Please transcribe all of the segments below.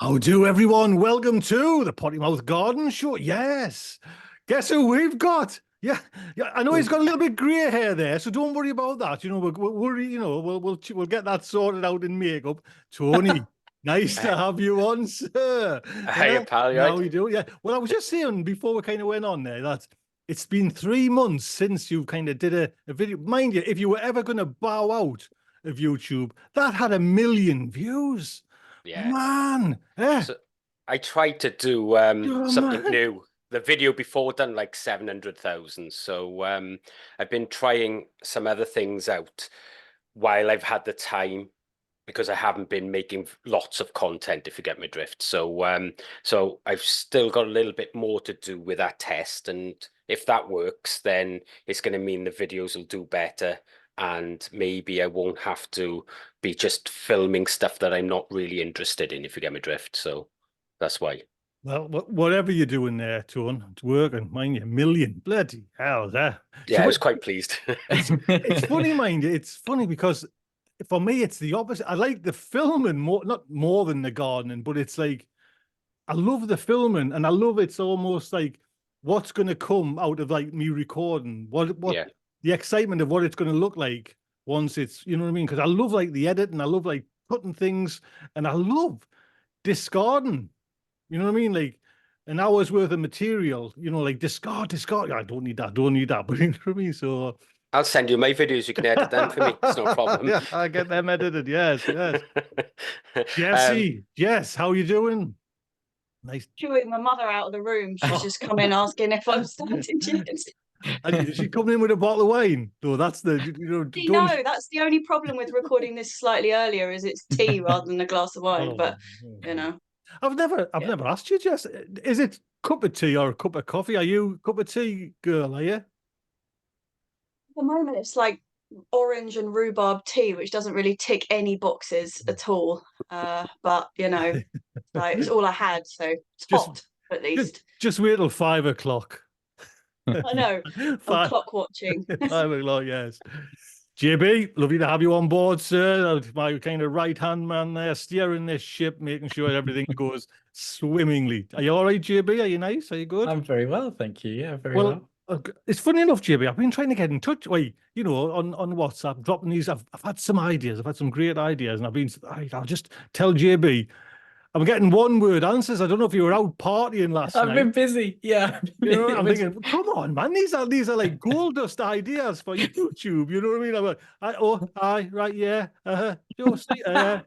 How do everyone? Welcome to the Potty Mouth Garden Show. Yes. Guess who we've got? Yeah, yeah. I know he's got a little bit grey hair there, so don't worry about that. We'll get that sorted out in makeup. Tony, nice to have you on, sir. Hey, pal, you How right? you doing? Yeah. Well, I was just saying before we kind of went on there that it's been 3 months since you kind of did a video. Mind you, if you were ever going to bow out of YouTube, that had 1 million views. Yeah. Man, eh? So I tried to do Oh, something man. new. The video before done like 700,000. So I've been trying some other things out while I've had the time because I haven't been making lots of content, if you get my drift. So I've still got a little bit more to do with that test, and if that works, then it's going to mean the videos will do better, and maybe I won't have to be just filming stuff that I'm not really interested in, if you get my drift. So that's why. Well, whatever you're doing there, Tone, it's working. Mind you, 1 million. Bloody hell, that. See, Yeah, I was quite pleased. it's funny, mind you. It's funny because for me, it's the opposite. I like the filming more, not more than the gardening, but it's like I love the filming, and I love it's almost like what's going to come out of like me recording. What Yeah. the excitement of what it's going to look like once it's, you know what I mean? Because I love like the edit, and I love like putting things, and I love discarding. You know what I mean? Like an hour's worth of material, like discard. I don't need that, don't need that. But you know what I mean? So I'll send you my videos. You can edit them for me. It's no problem. yeah, I get them edited. Yes, yes. Um, Jesse, Jess, how you doing? Nice. Chewing my mother out of the room. She's Oh, just come in asking if I'm starting yet. and she coming in with a bottle of wine. No, that's the See, don't. no, that's the only problem with recording this slightly earlier is it's tea rather than a glass of wine. Oh, But you know, I've yeah. never asked you, Jess. Is it cup of tea or a cup of coffee? Are you a cup of tea girl? Are you? At the moment, it's like orange and rhubarb tea, which doesn't really tick any boxes at all. But like it's all I had, so it's just, hot at just, least. just wait till 5 o'clock. I know. I'm Five, clock watching. 5 o'clock, yes. JB, lovely to have you on board, sir. My kind of right hand man there, steering this ship, making sure everything goes swimmingly. Are you all right, JB? Are you nice? Are you good? I'm very well, thank you. Yeah, very Well, well. it's funny enough, JB. I've been trying to get in touch. Wait, on WhatsApp, dropping these. I've had some ideas. I've had some great ideas, and I'll just tell JB. I'm getting one word answers. I don't know if you were out partying last I've night. been busy. Yeah, I'm thinking, come on, man. These are like gold dust ideas for YouTube. You know what I mean? I'm like, right, yeah, you'll see, like,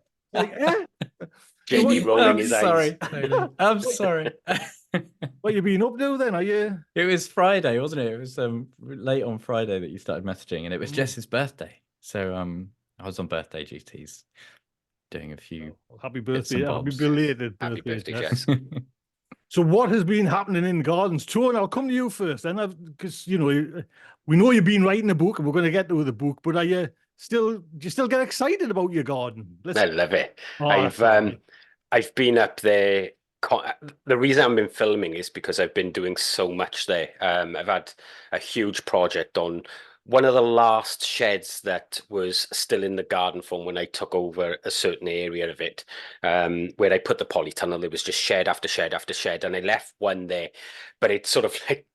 So JB rolling I'm his eyes. sorry, Tony. I'm sorry. what you been up to then? Are you? It was Friday, wasn't it? It was late on Friday that you started messaging, and it was Mm. Jess's birthday. So I was on birthday duties, doing a few Well, happy bits birthday! and Yeah, happy bobs. belated Happy birthday, birthday, Jess. Jess. So what has been happening in gardens? Tone, I'll come to you first, then, because we know you've been writing a book, and we're going to get to the book. But do you still get excited about your garden? I love it. Oh, I've that's lovely. I've been up there. The reason I've been filming is because I've been doing so much there. I've had a huge project on one of the last sheds that was still in the garden from when I took over a certain area of it, where I put the polytunnel. There was just shed after shed after shed, and I left one there, but it sort of like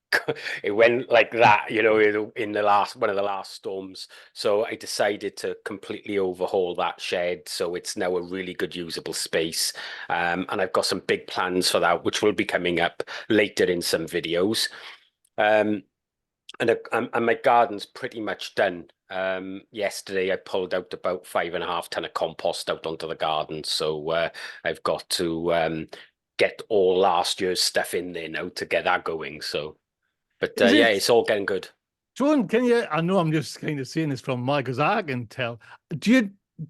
it went like that, in the last one of the last storms. So I decided to completely overhaul that shed. So it's now a really good usable space. And I've got some big plans for that, which will be coming up later in some videos. Um, and my garden's pretty much done. Yesterday I pulled out about 5.5 tons of compost out onto the garden. So I've got to get all last year's stuff in there now to get that going. So, but Is yeah, it, it's all getting good. Tone? Can you? I know I'm just kind of saying this from my, because I can tell. Do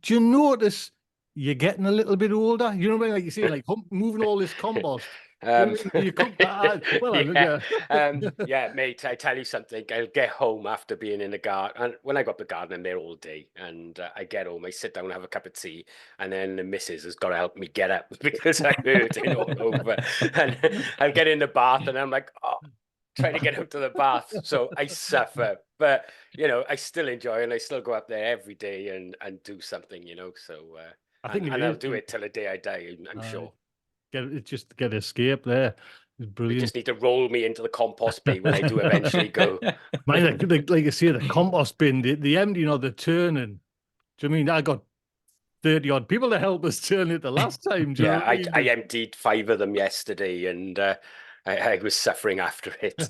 you notice you're getting a little bit older? You know what I mean? Like you say, like moving all this compost. You know Um, what I mean? You come, yeah, yeah. yeah, mate. I tell you something. I'll get home after being in the garden, and when I got the garden, I'm there all day. And I get home, I sit down, have a cup of tea, and then the missus has got to help me get up because I'm hurting all over. And I get in the bath, and I'm like, oh, trying to get out to the bath. So I suffer, but I still enjoy, and I still go up there every day and do something. So I think and it I'll is. do it till the day I die. I'm sure. get escape there. It's You brilliant. just need to roll me into the compost bin when I do eventually go. Mine, like you say, the compost bin, the empty, the turning. Do you know what I mean? I got 30 odd people to help us turn it the last time. Do you know Yeah, what I mean? I emptied 5 of them yesterday, and I was suffering after it.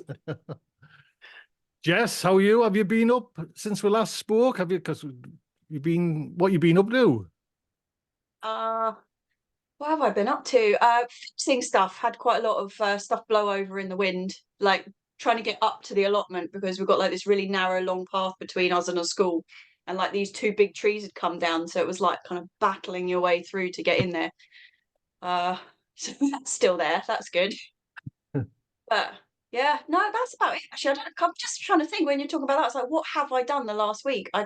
Jess, how are you? Have you been up since we last spoke? Have you? Because what you been up to? What have I been up to? Fixing stuff. Had quite a lot of stuff blow over in the wind, like trying to get up to the allotment because we've got like this really narrow, long path between us and a school, and like these 2 big trees had come down, so it was like kind of battling your way through to get in there. So that's still there. That's good. But yeah, no, that's about it. Actually, I'm just trying to think when you're talking about that. It's like, what have I done the last week? I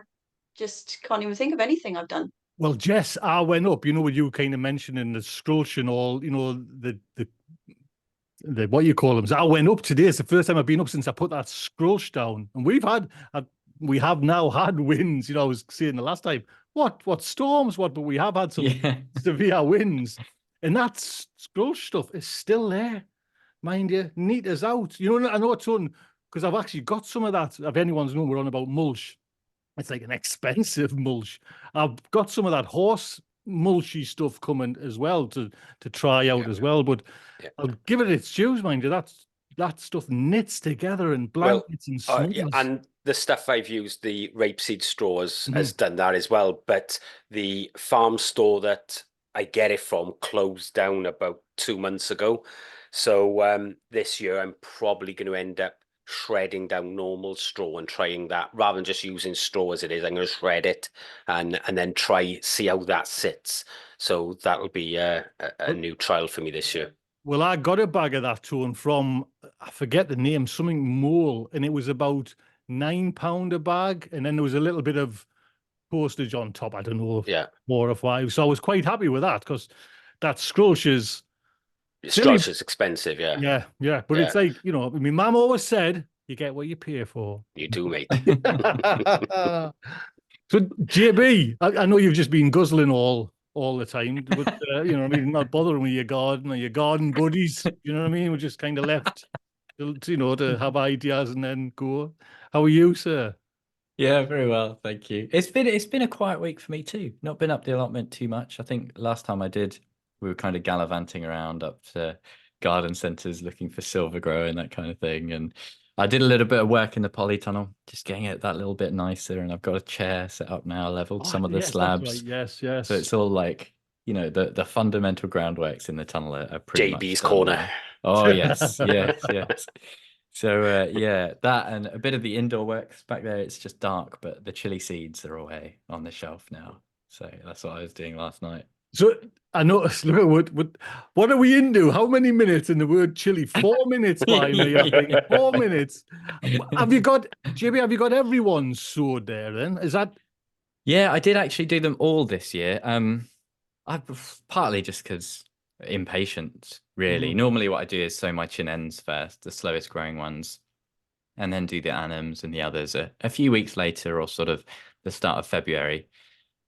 just can't even think of anything I've done. Well, Jess, I went up. What you kind of mentioned in the sculch and all. The what you call them. So I went up today. It's the first time I've been up since I put that sculch down, and we have now had winds. I was saying the last time, what storms, but we have had some severe winds, and that sculch stuff is still there, mind you. Neat as out. I know it's on because I've actually got some of that. If anyone's known, we're on about mulch. It's like an expensive mulch. I've got some of that horse mulchy stuff coming as well to try out as well. But I'll give it its dues, mind you. That stuff knits together and blankets and s'mores. And the stuff I've used, the rapeseed straws, has done that as well. But the farm store that I get it from closed down about 2 months ago. So this year I'm probably going to end up shredding down normal straw and trying that rather than just using straw as it is. I'm going to shred it and then see how that sits. So that'll be a new trial for me this year. Well, I got a bag of that tone from, I forget the name, something mole, and it was about £9 a bag, and then there was a little bit of postage on top. I don't know, 4 or 5. So I was quite happy with that because that sculch is expensive, yeah. But it's like, my mum always said, you get what you pay for. You do, mate. So JB, I know you've just been guzzling all the time, but not bothering with your garden or your garden buddies. You know what I mean? We're just kind of left, to have ideas and then go. How are you, sir? Yeah, very well, thank you. It's been a quiet week for me too. Not been up the allotment too much. I think last time I did, we were kind of gallivanting around up to garden centres looking for silver grow and that kind of thing. And I did a little bit of work in the polytunnel, just getting it that little bit nicer. And I've got a chair set up now, leveled some of the slabs. Right. Yes. So it's all like, the fundamental groundworks in the tunnel are pretty much JB's done corner. now. Oh yes, yes. So that and a bit of the indoor works back there. It's just dark, but the chili seeds are away on the shelf now. So that's what I was doing last night. So I noticed. Look, what are we into? How many minutes in the word chili? 4 minutes by me. I think 4 minutes. Have you got JB? Have you got everyone sowed there? Then is that? Yeah, I did actually do them all this year. I partly just because impatience, really. Normally, what I do is sow my chin ends first, the slowest growing ones, and then do the annums and the others a few weeks later, or sort of the start of February.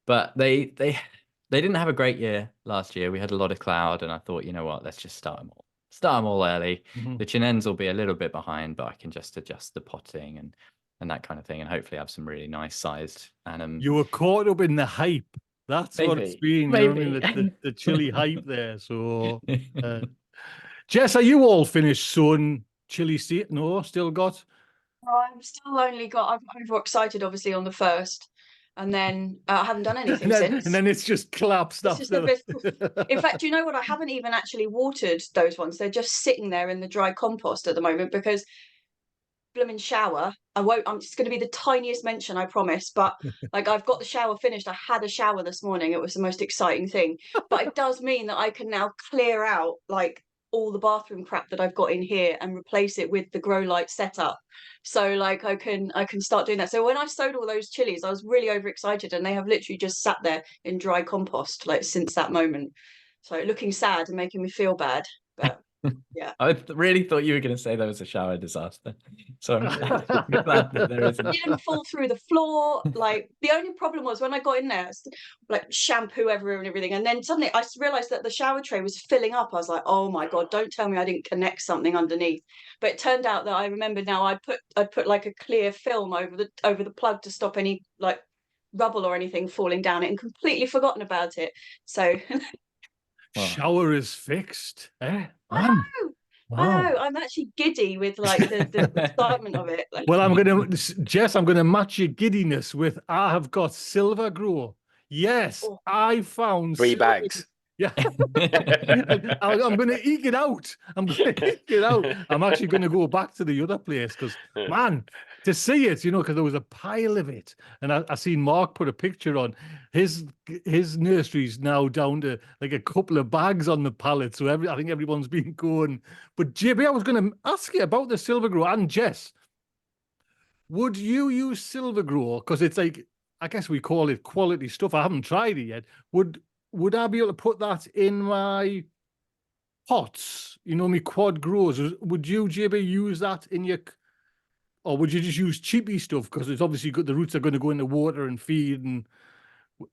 But they didn't have a great year last year. We had a lot of cloud, and I thought, you know what, let's just start them all early. The chin ends will be a little bit behind, but I can just adjust the potting and that kind of thing, and hopefully have some really nice sized annum. You were caught up in the hype. That's what it's been. Maybe. You know what I mean? The chili hype there. So, Jess, are you all finished sowing chili seed? No, still got. I've still only got. I'm overexcited, obviously, on the first, and then I haven't done anything since. And then it's just collapsed after. In fact, do you know what? I haven't even actually watered those ones. They're just sitting there in the dry compost at the moment because blooming shower. I'm just going to be the tiniest mention, I promise. But like, I've got the shower finished. I had a shower this morning. It was the most exciting thing. But it does mean that I can now clear out like all the bathroom crap that I've got in here and replace it with the grow light setup. So like I can start doing that. So when I sowed all those chilies, I was really overexcited, and they have literally just sat there in dry compost like since that moment. So looking sad and making me feel bad. But Yeah. I really thought you were going to say there was a shower disaster. So I'm glad that there isn't. Didn't fall through the floor. Like, the only problem was when I got in there, like shampoo everywhere and everything, and then suddenly I realized that the shower tray was filling up. I was like, oh my god, don't tell me I didn't connect something underneath. But it turned out that I remember now I put like a clear film over the plug to stop any like rubble or anything falling down it, and completely forgotten about it. So Well, Shower is fixed. Eh? I Man. know, Wow. I'm actually giddy with like the excitement of it. Like, Well, Jess, I'm gonna match your giddiness with I have got silver grow. Yes, oh, I found 3 silver. bags. Yeah. I'm going to eke it out. I'm going to eke it out. I'm actually going to go back to the other place because, man, to see it, because there was a pile of it. And I seen Mark put a picture on his nursery's now down to like a couple of bags on the pallet. So I think everyone's been going. But JB, I was going to ask you about the silver grow, and Jess, would you use silver grow? Because it's like, I guess we call it quality stuff. I haven't tried it yet. Would I be able to put that in my pots? Me quad grows. Would you, JB, use that in your, or would you just use cheapy stuff? Because it's obviously good. The roots are going to go in the water and feed. And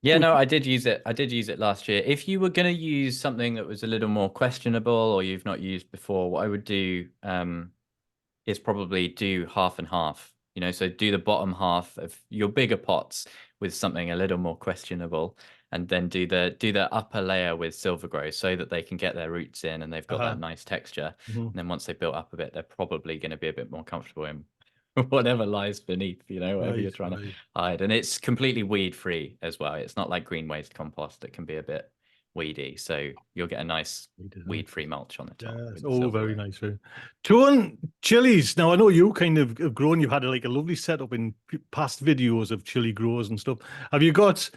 yeah, no, I did use it. I did use it last year. If you were going to use something that was a little more questionable or you've not used before, what I would do is probably do half and half. So do the bottom half of your bigger pots with something a little more questionable, and then do the upper layer with silver grow so that they can get their roots in and they've got that nice texture. And then once they built up a bit, they're probably going to be a bit more comfortable in whatever lies beneath, whatever you're trying to hide. And it's completely weed free as well. It's not like green waste compost that can be a bit weedy. So you'll get a nice weed free mulch on the top. Yes. with the Oh, silver very grow. nice. Tone chilies. Now I know you kind of have grown. You've had like a lovely setup in past videos of chili grows and stuff. Have you got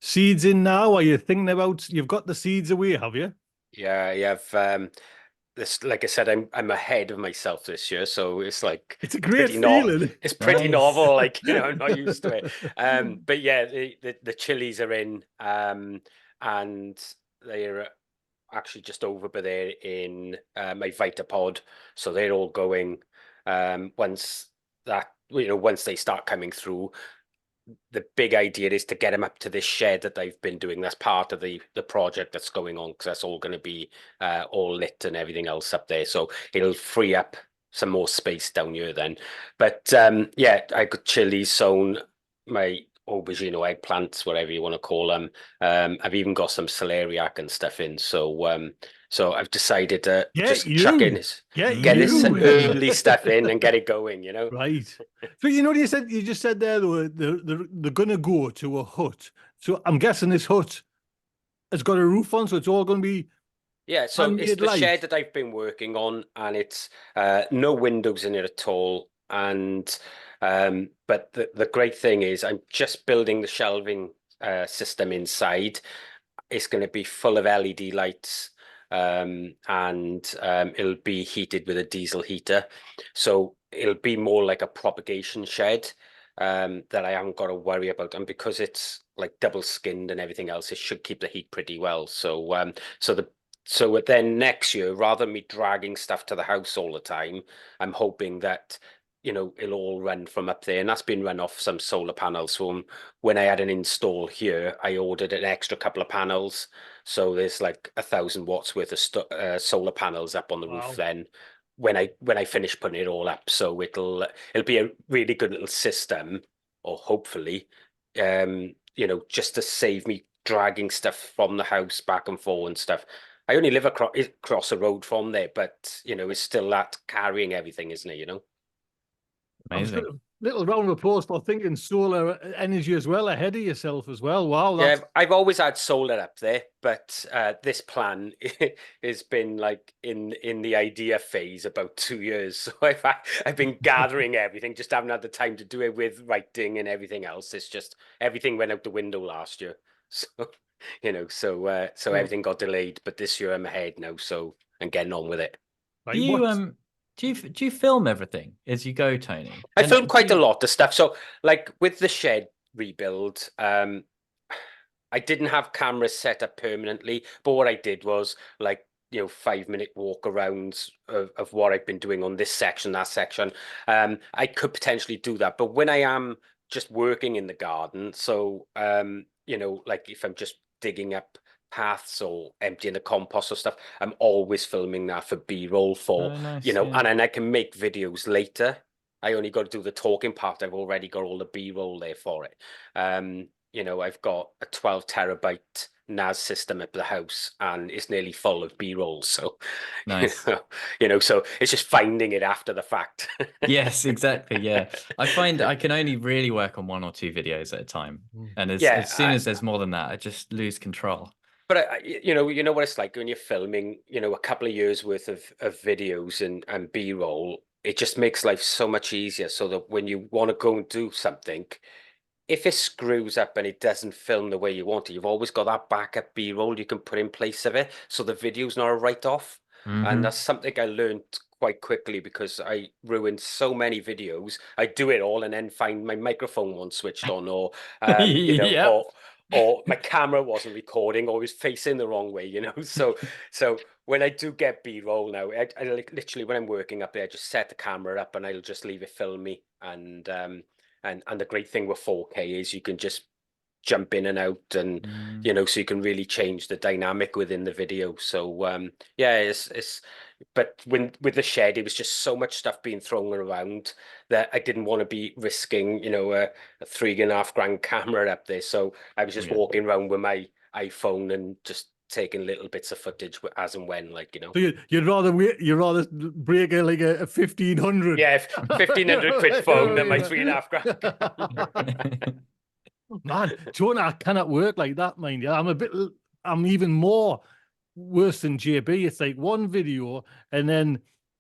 seeds in now? Are you thinking about? You've got the seeds away, have you? Yeah, you have this, like I said, I'm ahead of myself this year, so it's like It's a great pretty no feeling. it's pretty Nice. novel, like I'm not used to it. But yeah, the chilies are in, and they're actually just over by there in my Vitapod, so they're all going. Once they start coming through, the big idea is to get them up to this shed that they've been doing. That's part of the project that's going on, because that's all going to be all lit and everything else up there. So it'll free up some more space down here then. But yeah, I got chilies sown, my aubergine or eggplants, whatever you want to call them. I've even got some celeriac and stuff in. So I've decided to just chuck in get this early stuff in and get it going, Right. So you just said there they're gonna go to a hut. So I'm guessing this hut has got a roof on, so it's all gonna be Yeah, so it's handmade the light. shed that I've been working on, and it's no windows in it at all. And but the great thing is I'm just building the shelving system inside. It's going to be full of LED lights, and it'll be heated with a diesel heater. So it'll be more like a propagation shed that I haven't got to worry about. And because it's like double skinned and everything else, it should keep the heat pretty well. So then next year, rather than me dragging stuff to the house all the time, I'm hoping that it'll all run from up there, and that's been run off some solar panels from when I had an install here. I ordered an extra couple of panels, so there's like 1,000 watts worth of solar panels up on the roof. Then when I finish putting it all up, so it'll be a really good little system, or hopefully, just to save me dragging stuff from the house back and forth and stuff. I only live across the road from there, but it's still that carrying everything, isn't it? Amazing. Little round of applause for thinking solar energy as well, ahead of yourself as well. Wow, Yeah, I've always had solar up there, but this plan has been like in the idea phase about 2 years. So I've been gathering everything, just haven't had the time to do it with writing and everything else. It's just everything went out the window last year. So everything got delayed, but this year I'm ahead now, so I'm getting on with it. Do you film everything as you go, Tony? I film quite a lot of stuff. So like with the shed rebuild, I didn't have cameras set up permanently, but what I did was like 5-minute walk around of what I've been doing on this section, that section. I could potentially do that, but when I am just working in the garden, so like if I'm just digging up paths or emptying the compost or stuff, I'm always filming that for B-roll for, Oh, nice. Yeah. and then I can make videos later. I only got to do the talking part. I've already got all the B-roll there for it. I've got a 12 terabyte NAS system at the house, and it's nearly full of B-rolls. So, Nice. so it's just finding it after the fact. Yes, exactly. Yeah. I find I can only really work on 1 or 2 videos at a time. And as soon as there's more than that, I just lose control. But you know what it's like when you're filming, a couple of years worth of videos and B-roll. It just makes life so much easier, so that when you want to go and do something, if it screws up and it doesn't film the way you want it, you've always got that backup B-roll you can put in place of it, so the video's not a write-off. And that's something I learned quite quickly, because I ruined so many videos. I do it all and then find my microphone wasn't switched on, or Yep. or my camera wasn't recording, or was facing the wrong way, So when I do get B-roll now, I literally, when I'm working up there, I just set the camera up and I'll just leave it film me. And the great thing with 4K is you can just jump in and out, and so you can really change the dynamic within the video. So but with the shed, it was just so much stuff being thrown around that I didn't want to be risking, a $3.5 grand camera up there. So I was just walking around with my iPhone and just taking little bits of footage as and when, So you'd rather break a 1,500. Yeah, 1,500 quid phone than my $3.5 grand. Man, Jonah, I cannot work like that, mind you. I'm even more worse than JB. It's like one video, and then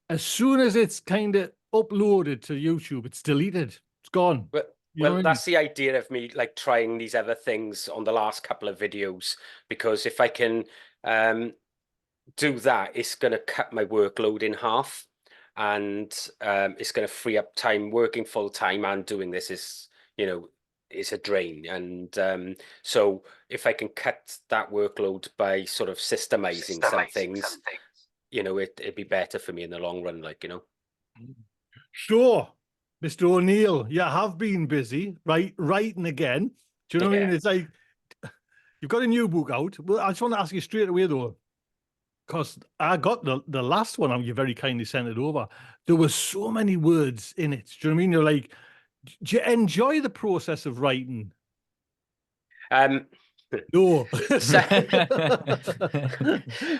as soon as it's kind of uploaded to YouTube, it's deleted. It's gone. Well, that's the idea of me like trying these other things on the last couple of videos, because if I can do that, it's going to cut my workload in half, and it's going to free up time working full time, and doing this is, is a drain. And so if I can cut that workload by sort of systemizing some things, it'd be better for me in the long run, Sure, Mr. O'Neill, you have been busy, writing again. Do you know what I mean? It's like you've got a new book out. Well, I just want to ask you straight away though, because I got the last one, you very kindly sent it over. There were so many words in it. Do you know what I mean? You're like, do you enjoy the process of writing? No.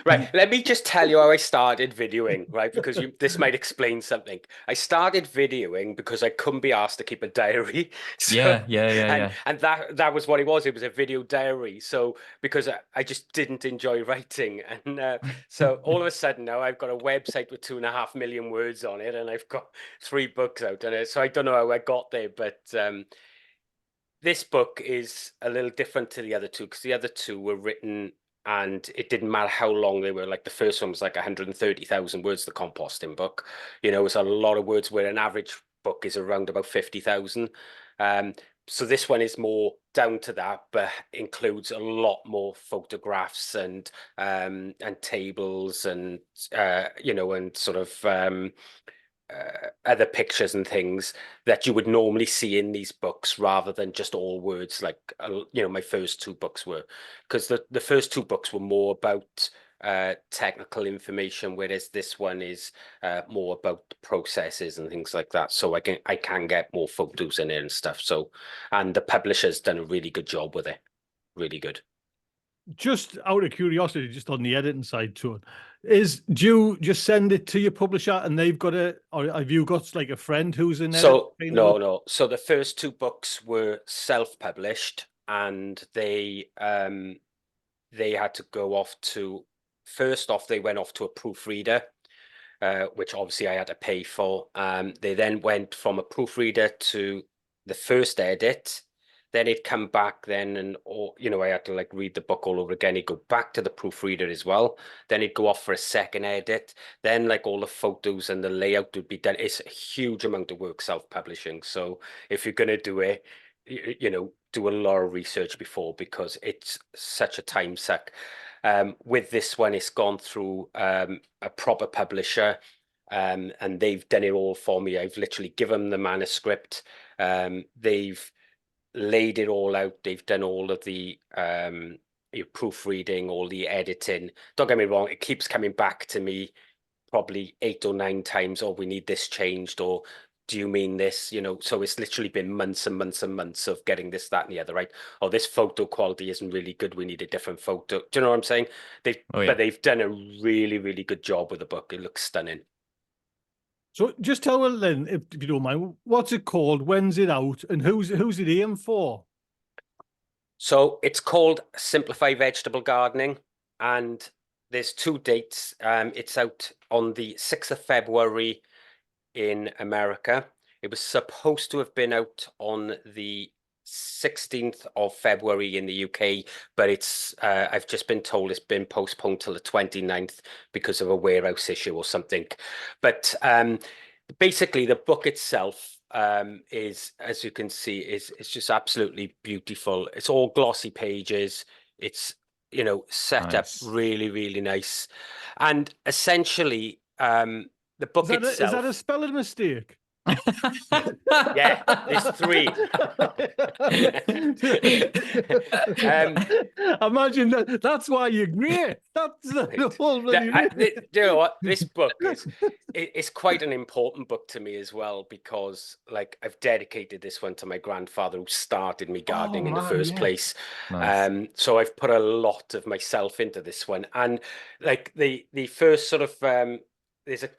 Right, let me just tell you how I started videoing, right? Because this might explain something. I started videoing because I couldn't be asked to keep a diary. And that was what it was. It was a video diary. So because I just didn't enjoy writing, and so all of a sudden now I've got a website with 2.5 million words on it, and I've got 3 books out on it. So I don't know how I got there, but this book is a little different to the other two, because the other two were written and it didn't matter how long they were. Like the first one was like 130,000 words, the composting book. It's a lot of words, where an average book is around about 50,000. So this one is more down to that, but includes a lot more photographs and tables and and sort of other pictures and things that you would normally see in these books, rather than just all words like my first 2 books were, because the first 2 books were more about technical information, whereas this one is more about processes and things like that. So I can get more photos in it and stuff. So, and the publisher's done a really good job with it, really good. Just out of curiosity, just on the editing side to it, do you just send it to your publisher and they've got it, or have you got like a friend who's in So no. So the first 2 books were self-published, and they had to go off to, first off, they went off to a proofreader, which obviously I had to pay for. They then went from a proofreader to the first edit. Then it'd come back then, and I had to like read the book all over again. He'd go back to the proofreader as well. Then he'd go off for a second edit. Then like all the photos and the layout would be done. It's a huge amount of work, self-publishing. So if you're gonna do it, do a lot of research before, because it's such a time suck. With this one, it's gone through a proper publisher, and they've done it all for me. I've literally given them the manuscript. They've laid it all out. They've done all of the proofreading, all the editing. Don't get me wrong, it keeps coming back to me probably 8 or 9 times. Oh, we need this changed, or do you mean this? You know, so it's literally been months and months and months of getting this, that, and the other right. Oh, this photo quality isn't really good. We need a different photo. Do you know what I'm saying? But they've done a really, really good job with the book. It looks stunning. So just tell us then, if you don't mind, what's it called? When's it out? And who's it aimed for? So it's called Simplify Vegetable Gardening, and there's 2 dates. It's out on the 6th of February in America. It was supposed to have been out on the 16th of February in the UK, but it's I've just been told it's been postponed till the 29th because of a warehouse issue or something. But basically the book itself is, as you can see, it's just absolutely beautiful. It's all glossy pages. It's, you know, set up really, really nice. And essentially the book itself. Is that a spelling mistake? Yeah, there's 3. Imagine that's why you're great. That's the whole bloody you know what? This book it's quite an important book to me as well, because like I've dedicated this one to my grandfather who started me gardening in the first place. Nice. So I've put a lot of myself into this one, and like the first sort of there's a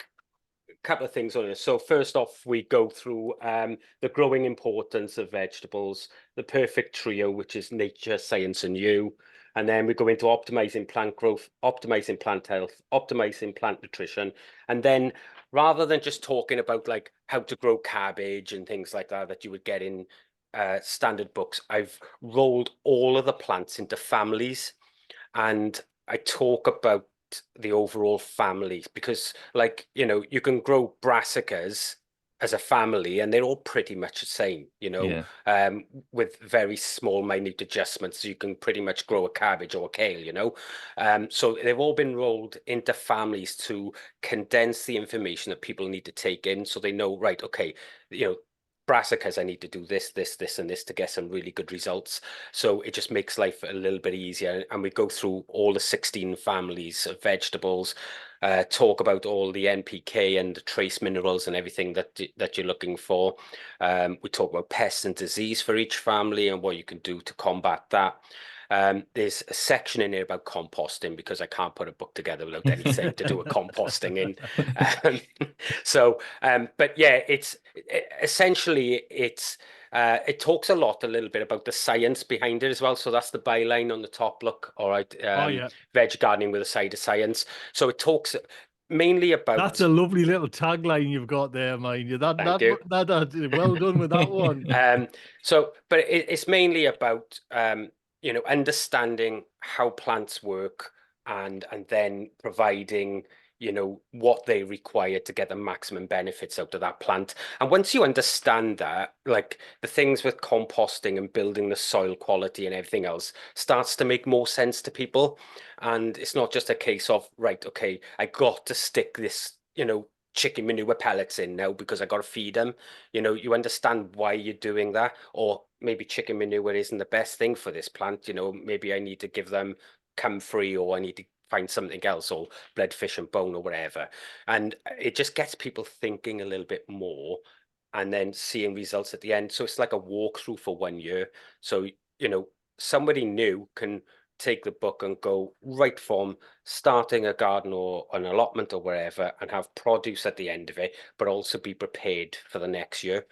couple of things on it. So first off, we go through the growing importance of vegetables, the perfect trio, which is nature, science, and you. And then we go into optimizing plant growth, optimizing plant health, optimizing plant nutrition. And then rather than just talking about like how to grow cabbage and things like that you would get in standard books, I've rolled all of the plants into families, and I talk about the overall family, because like, you know, you can grow brassicas as a family and they're all pretty much the same, you know, with very small minute adjustments. You can pretty much grow a cabbage or a kale, you know. So they've all been rolled into families to condense the information that people need to take in, so they know, right, okay, you know, brassicas, I need to do this, this, this, and this to get some really good results. So it just makes life a little bit easier. And we go through all the 16 families of vegetables, talk about all the NPK and the trace minerals and everything that you're looking for. We talk about pests and disease for each family and what you can do to combat that. There's a section in here about composting, because I can't put a book together without anything to do with composting in. But yeah, essentially it talks a little bit about the science behind it as well. So that's the byline on the top. Look, all right, veg gardening with a side of science. So it talks mainly about. That's a lovely little tagline you've got there, mind you. Thank you. Well done with that one. But it's mainly about you know, understanding how plants work, and then providing, you know, what they require to get the maximum benefits out of that plant. And once you understand that, like the things with composting and building the soil quality and everything else starts to make more sense to people. And it's not just a case of, right, okay, I got to stick this, you know, chicken manure pellets in now because I got to feed them. You know, you understand why you're doing that, or maybe chicken manure isn't the best thing for this plant. You know, maybe I need to give them comfrey, or I need to find something else, or blood, fish and bone, or whatever. And it just gets people thinking a little bit more, and then seeing results at the end. So it's like a walkthrough for 1 year. So, you know, somebody new can take the book and go right from starting a garden or an allotment or wherever, and have produce at the end of it, but also be prepared for the next year.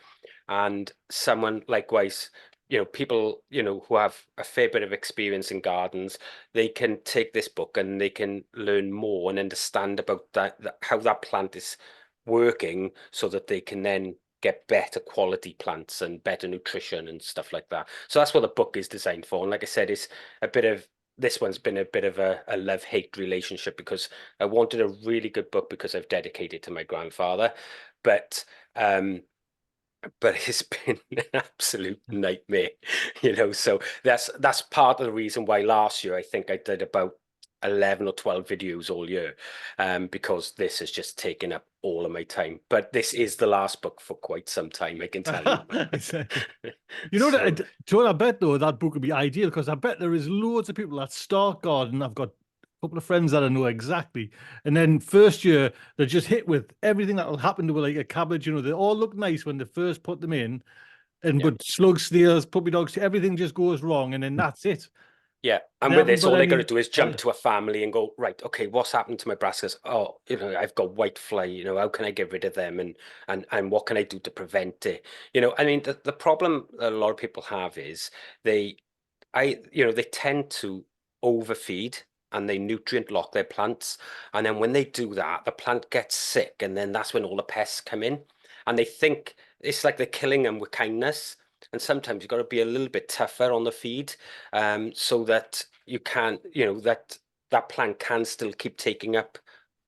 And someone likewise, you know, people, you know, who have a fair bit of experience in gardens, they can take this book and they can learn more and understand about how that plant is working, so that they can then get better quality plants and better nutrition and stuff like that. So that's what the book is designed for. And like I said, it's a bit of, this one's been a bit of a love-hate relationship, because I wanted a really good book because I've dedicated to my grandfather, but it's been an absolute nightmare, you know. So that's part of the reason why last year I think I did about 11 or 12 videos all year, because this has just taken up all of my time. But this is the last book for quite some time, I can tell you. Exactly. You know, So, John, I bet though that book would be ideal, because I bet there is loads of people that start gardening. I've got a couple of friends that I know exactly, and then first year they're just hit with everything that will happen to like a cabbage. You know, they all look nice when they first put them in, and Yeah. but slugs, snails, puppy dogs, everything just goes wrong, and then that's it. yeah, and They with haven't this, got all they got to any. do is jump to a family and go, right, okay, what's happened to my brassicas? Oh, you know, I've got white fly. You know, how can I get rid of them, and what can I do to prevent it? You know, I mean, the problem that a lot of people have is they tend to overfeed and they nutrient lock their plants. And then when they do that, the plant gets sick. And then that's when all the pests come in. And they think it's like they're killing them with kindness. And sometimes you've got to be a little bit tougher on the feed, so that you can, that plant can still keep taking up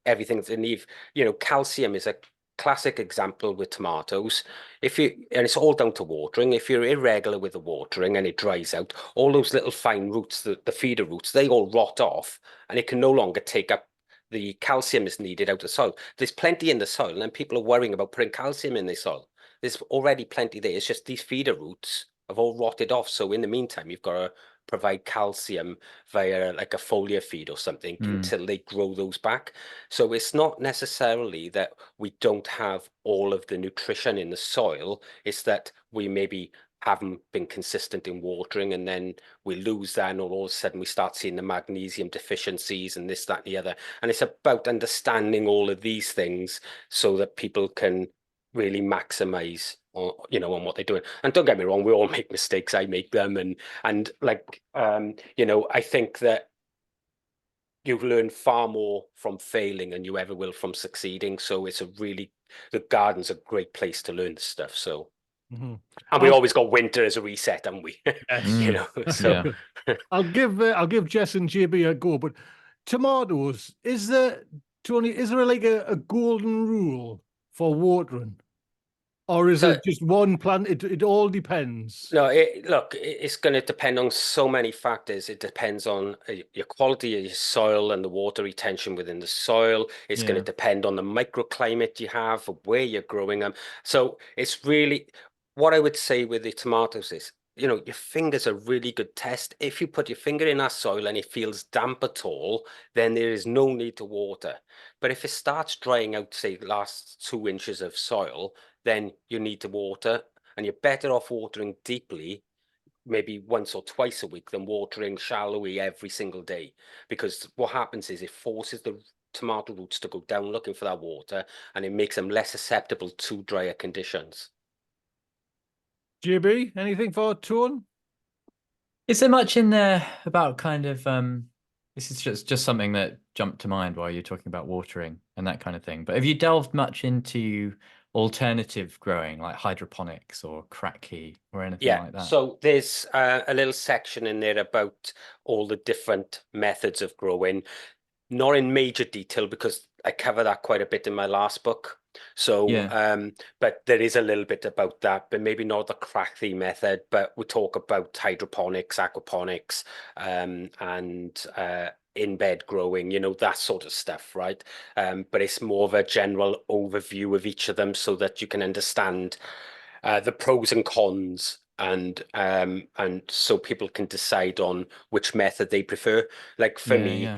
everything they need. You know, calcium is a classic example with tomatoes. And it's all down to watering. If you're irregular with the watering and it dries out, all those little fine roots, the feeder roots, they all rot off, and it can no longer take up the calcium is needed out of the soil. There's plenty in the soil, and people are worrying about putting calcium in the soil. There's already plenty there. It's just these feeder roots have all rotted off. So in the meantime, you've got to provide calcium via like a foliar feed or something until they grow those back. So it's not necessarily that we don't have all of the nutrition in the soil. It's that we maybe haven't been consistent in watering, and then we lose that, and all of a sudden we start seeing the magnesium deficiencies and this, that, and the other. And it's about understanding all of these things so that people can really maximize on, on what they're doing. And don't get me wrong, we all make mistakes. I make them, and like I think that you learn far more from failing than you ever will from succeeding. So the garden's a great place to learn this stuff. So, and we always got winter as a reset, haven't we? Yes. So I'll give Jess and JB a go, but tomatoes, Tony, is there like a golden rule for watering? Or is So- it just one plant? It all depends. No, it's going to depend on so many factors. It depends on your quality of your soil and the water retention within the soil. It's going to depend on the microclimate you have, where you're growing them. So it's really, what I would say with the tomatoes is, your finger's a really good test. If you put your finger in that soil and it feels damp at all, then there is no need to water. But if it starts drying out, say, the last 2 inches of soil, then you need to water. And you're better off watering deeply, maybe once or twice a week, than watering shallowly every single day. Because what happens is it forces the tomato roots to go down looking for that water, and it makes them less susceptible to drier conditions. JB, anything for Tone? Is there much in there about kind of this is just something that jumped to mind while you're talking about watering and that kind of thing. But have you delved much into alternative growing, like hydroponics or cracky or anything like that? So there's a little section in there about all the different methods of growing, not in major detail because I cover that quite a bit in my last book. So, but there is a little bit about that, but maybe not the cracky method, but we talk about hydroponics, aquaponics, and in-bed growing, that sort of stuff, right? But it's more of a general overview of each of them so that you can understand the pros and cons, and so people can decide on which method they prefer. Like for me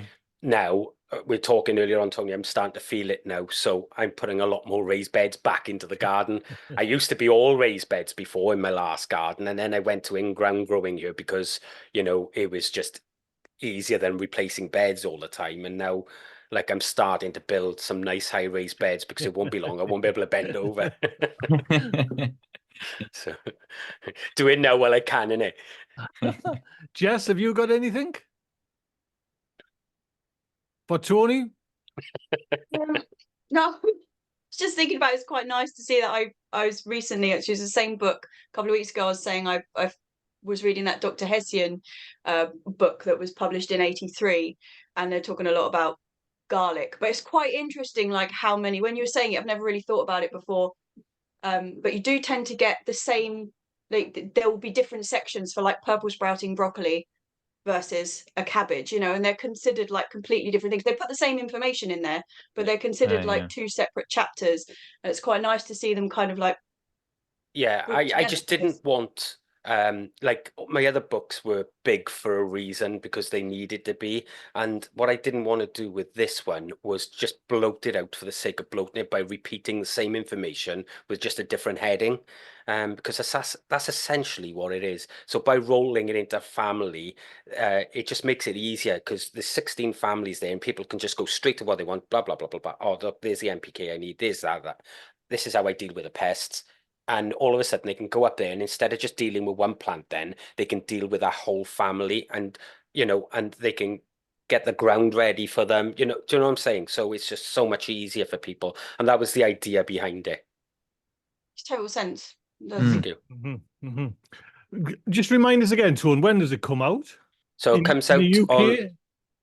now, we're talking earlier on, Tony, I'm starting to feel it now. So I'm putting a lot more raised beds back into the garden. I used to be all raised beds before in my last garden, and then I went to in-ground growing here because, it was just easier than replacing beds all the time. And now, like, I'm starting to build some nice high raised beds because it won't be long. I won't be able to bend over. So do it now while I can, innit? Jess, have you got anything for Tony? No, just thinking about it's quite nice to see that I was recently, actually, it was the same book a couple of weeks ago. I was saying I was reading that Dr. Hessian book that was published in '83, and they're talking a lot about garlic. But it's quite interesting, like how many, when you were saying it, I've never really thought about it before. But you do tend to get the same, like there will be different sections for like purple sprouting broccoli versus a cabbage, you know, and they're considered like completely different things. They put the same information in there, but they're considered like yeah. two separate chapters. And it's quite nice to see them kind of like Yeah, brought I together just for this. didn't want like my other books were big for a reason because they needed to be. And what I didn't want to do with this one was just bloat it out for the sake of bloating it by repeating the same information with just a different heading. Because that's essentially what it is. So by rolling it into family, it just makes it easier because there's 16 families there and people can just go straight to what they want, blah, blah, blah, blah, blah. Oh, look, there's the NPK I need, this, that. This is how I deal with the pests. And all of a sudden they can go up there and instead of just dealing with one plant, then they can deal with a whole family and, and they can get the ground ready for them. Do you know what I'm saying? So it's just so much easier for people. And that was the idea behind it. Makes total sense. Does. Thank you. Just remind us again, Tone, when does it come out? So it comes in out the UK? on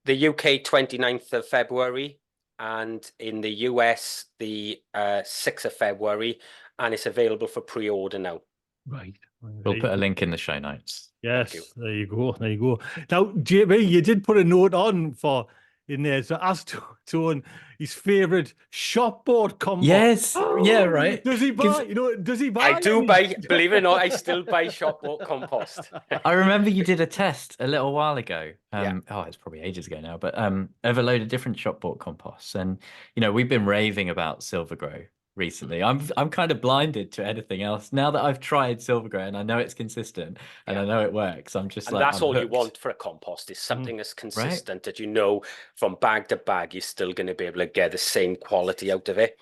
the UK 29th of February and in the US the 6th of February, and it's available for pre-order now. Right. We'll put a link in the show notes. Yes, there you go. There you go. Now, JB, you did put a note on for in there to ask Tone his favourite shopboard combo. Yes. Yeah, right. Does he buy? Does he buy? I do any? buy, believe it or not, I still buy shop bought compost. I remember you did a test a little while ago. Yeah. Oh, it's probably ages ago now, but of a load of different shop bought composts. And we've been raving about Silver Grow recently. I'm kind of blinded to anything else now that I've tried Silver Grow and I know it's consistent and I know it works. I'm just And like, that's I'm all you hooked. want for a compost is something that's consistent that from bag to bag you're still going to be able to get the same quality out of it.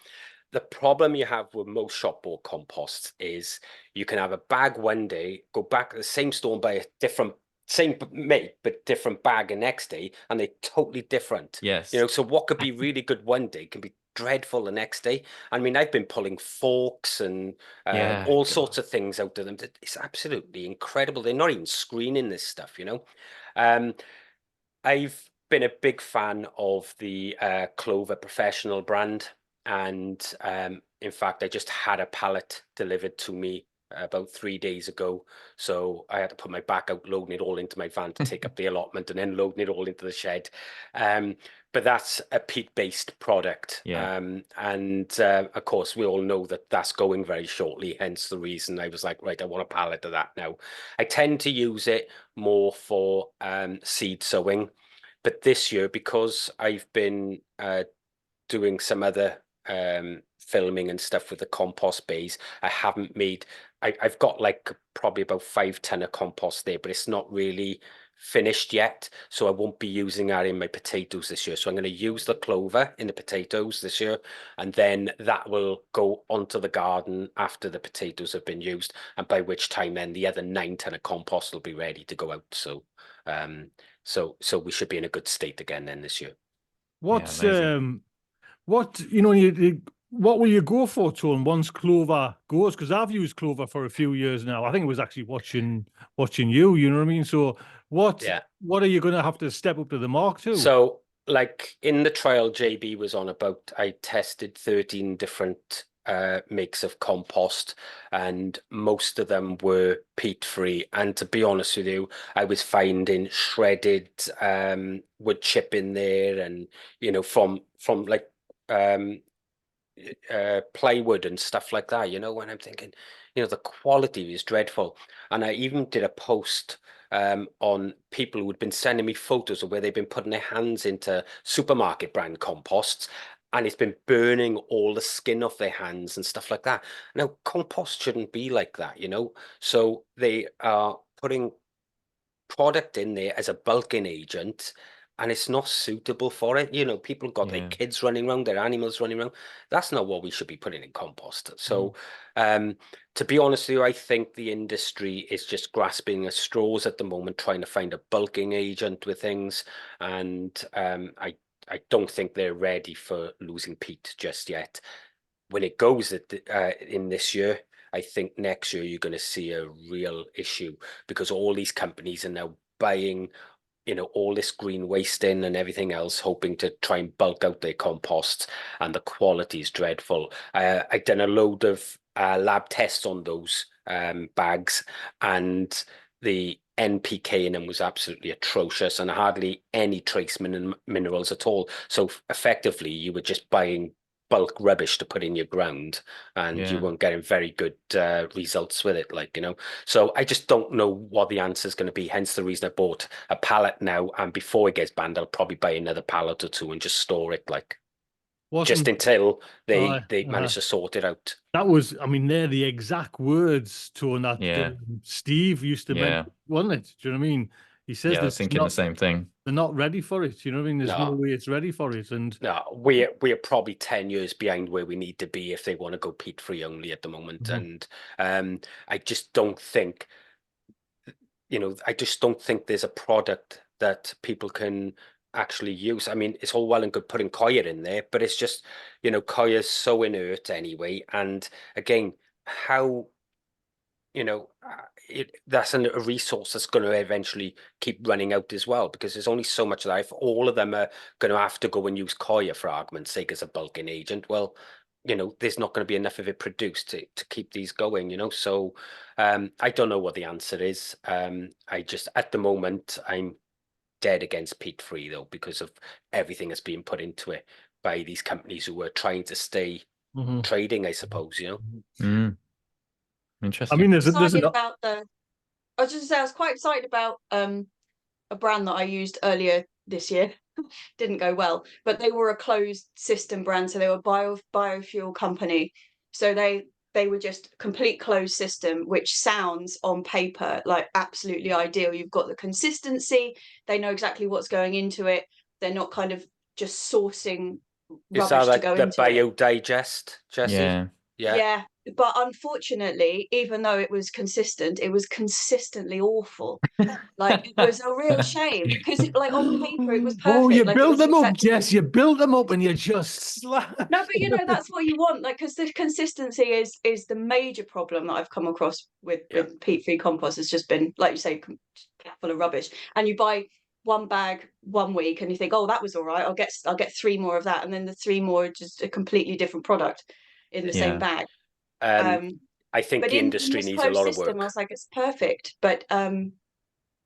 The problem you have with most shop bought composts is you can have a bag one day, go back to the same store and buy a different, same make but different bag the next day, and they're totally different. Yes. So what could be really good one day can be dreadful the next day. I mean, I've been pulling forks and all sorts of things out of them. It's absolutely incredible. They're not even screening this stuff, I've been a big fan of the Clover Professional brand. And in fact, I just had a pallet delivered to me about 3 days ago. So I had to put my back out, loading it all into my van to take up the allotment and then loading it all into the shed. But that's a peat-based product. Yeah. And of course, we all know that that's going very shortly, hence the reason I was like, right, I want a pallet of that now. I tend to use it more for seed sowing. But this year, because I've been doing some other filming and stuff with the compost bays, I haven't made, I've got like probably about 5 ton of compost there, but it's not really finished yet, so I won't be using that in my potatoes this year. So I'm going to use the clover in the potatoes this year, and then that will go onto the garden after the potatoes have been used, and by which time then the other 9 ton of compost will be ready to go out. So so we should be in a good state again then this year. What's amazing. what will you go for, Tone, once Clover goes? Because I've used Clover for a few years now. I think it was actually watching you. You know what I mean? So what are you going to have to step up to the mark to? So like in the trial JB was on about, I tested 13 different makes of compost, and most of them were peat-free. And to be honest with you, I was finding shredded wood chip in there, and from like plywood and stuff like that, when I'm thinking, the quality is dreadful. And I even did a post on people who had been sending me photos of where they've been putting their hands into supermarket brand composts, and it's been burning all the skin off their hands and stuff like that. Now, compost shouldn't be like that, so they are putting product in there as a bulking agent, and it's not suitable for it. People got their kids running around, their animals running around. That's not what we should be putting in compost. So to be honest with you, I think the industry is just grasping at straws at the moment, trying to find a bulking agent with things, and I don't think they're ready for losing peat just yet. When it goes in this year, I think next year you're going to see a real issue, because all these companies are now buying, all this green waste in and everything else, hoping to try and bulk out their composts, and the quality is dreadful. I've done a load of lab tests on those bags, and the NPK in them was absolutely atrocious and hardly any trace minerals at all. So effectively, you were just buying bulk rubbish to put in your ground, and you Yeah. weren't getting very good results with it, like, you know. So I just don't know what the answer is going to be. Hence the reason I bought a pallet now, and before it gets banned, I'll probably buy another pallet or two and just store it, like, just Wasn't until uh, they uh, manage to sort it out. that was, I mean, they're the exact words to that Yeah. Steve used to Yeah. mention, wasn't it? Do you know what I mean? He says Yeah, I was this is thinking the not, same thing. they're not ready for it. You know what I mean? There's no No. way it's ready for it. And No, we're probably 10 years behind where we need to be if they want to go peat-free only at the moment. Mhm. And I just don't think, I just don't think there's a product that people can actually use. I mean, it's all well and good putting coir in there, but it's just, coir's so inert anyway. And again, how that's a resource that's going to eventually keep running out as well, because there's only so much life. All of them are going to have to go and use coir, for argument's sake, as a bulking agent. Well, there's not going to be enough of it produced to keep these going, so I don't know what the answer is. I just, at the moment, I'm dead against peat-free, though, because of everything that's being put into it by these companies who are trying to stay Mhm. trading, I suppose. Mm, I interesting. mean, there's Excited an, about I was just say I was quite excited about a brand that I used earlier this year. Didn't go well, but they were a closed system brand, so they were biofuel company. So they were just complete closed system, which sounds on paper like absolutely ideal. You've got the consistency, they know exactly what's going into it. They're not kind of just sourcing Is that rubbish to go like the into it. biodigest, Jesse? Yeah. Yeah. Yeah, but unfortunately, even though it was consistently awful. Like, it was a real shame because, like, on paper it was oh, you perfect. Like, it build was them up, exactly. Jess. You build them up, and you just slash. No, but that's what you want. Like, because the consistency is the major problem that I've come across with peat-free compost. It's just been, like you say, full of rubbish. And you buy one bag 1 week, and you think, oh, that was all right. I'll get 3 more of that, and then the 3 more are just a completely different product in the same Yeah. bag. I think But the in industry this needs a closed lot of system, I work. was like, it's perfect, but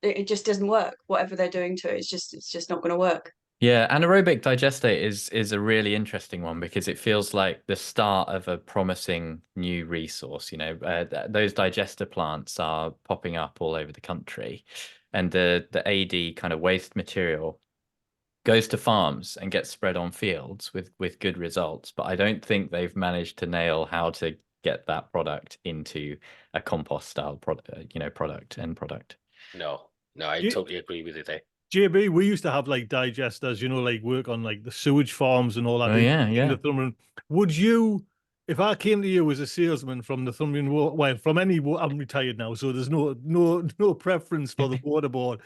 it just doesn't work. Whatever they're doing to it, it's just not going to work. Yeah, anaerobic digestate is a really interesting one because it feels like the start of a promising new resource. Those digester plants are popping up all over the country, and the AD kind of waste material goes to farms and gets spread on fields with good results. But I don't think they've managed to nail how to get that product into a compost style end product. No, I totally agree with you there. JB, we used to have like digesters, like work on like the sewage farms and all that. Oh yeah, yeah. Northumberland. Would you, if I came to you as a salesman from the Northumbrian, well, from any, I'm retired now, so there's no preference for the water board.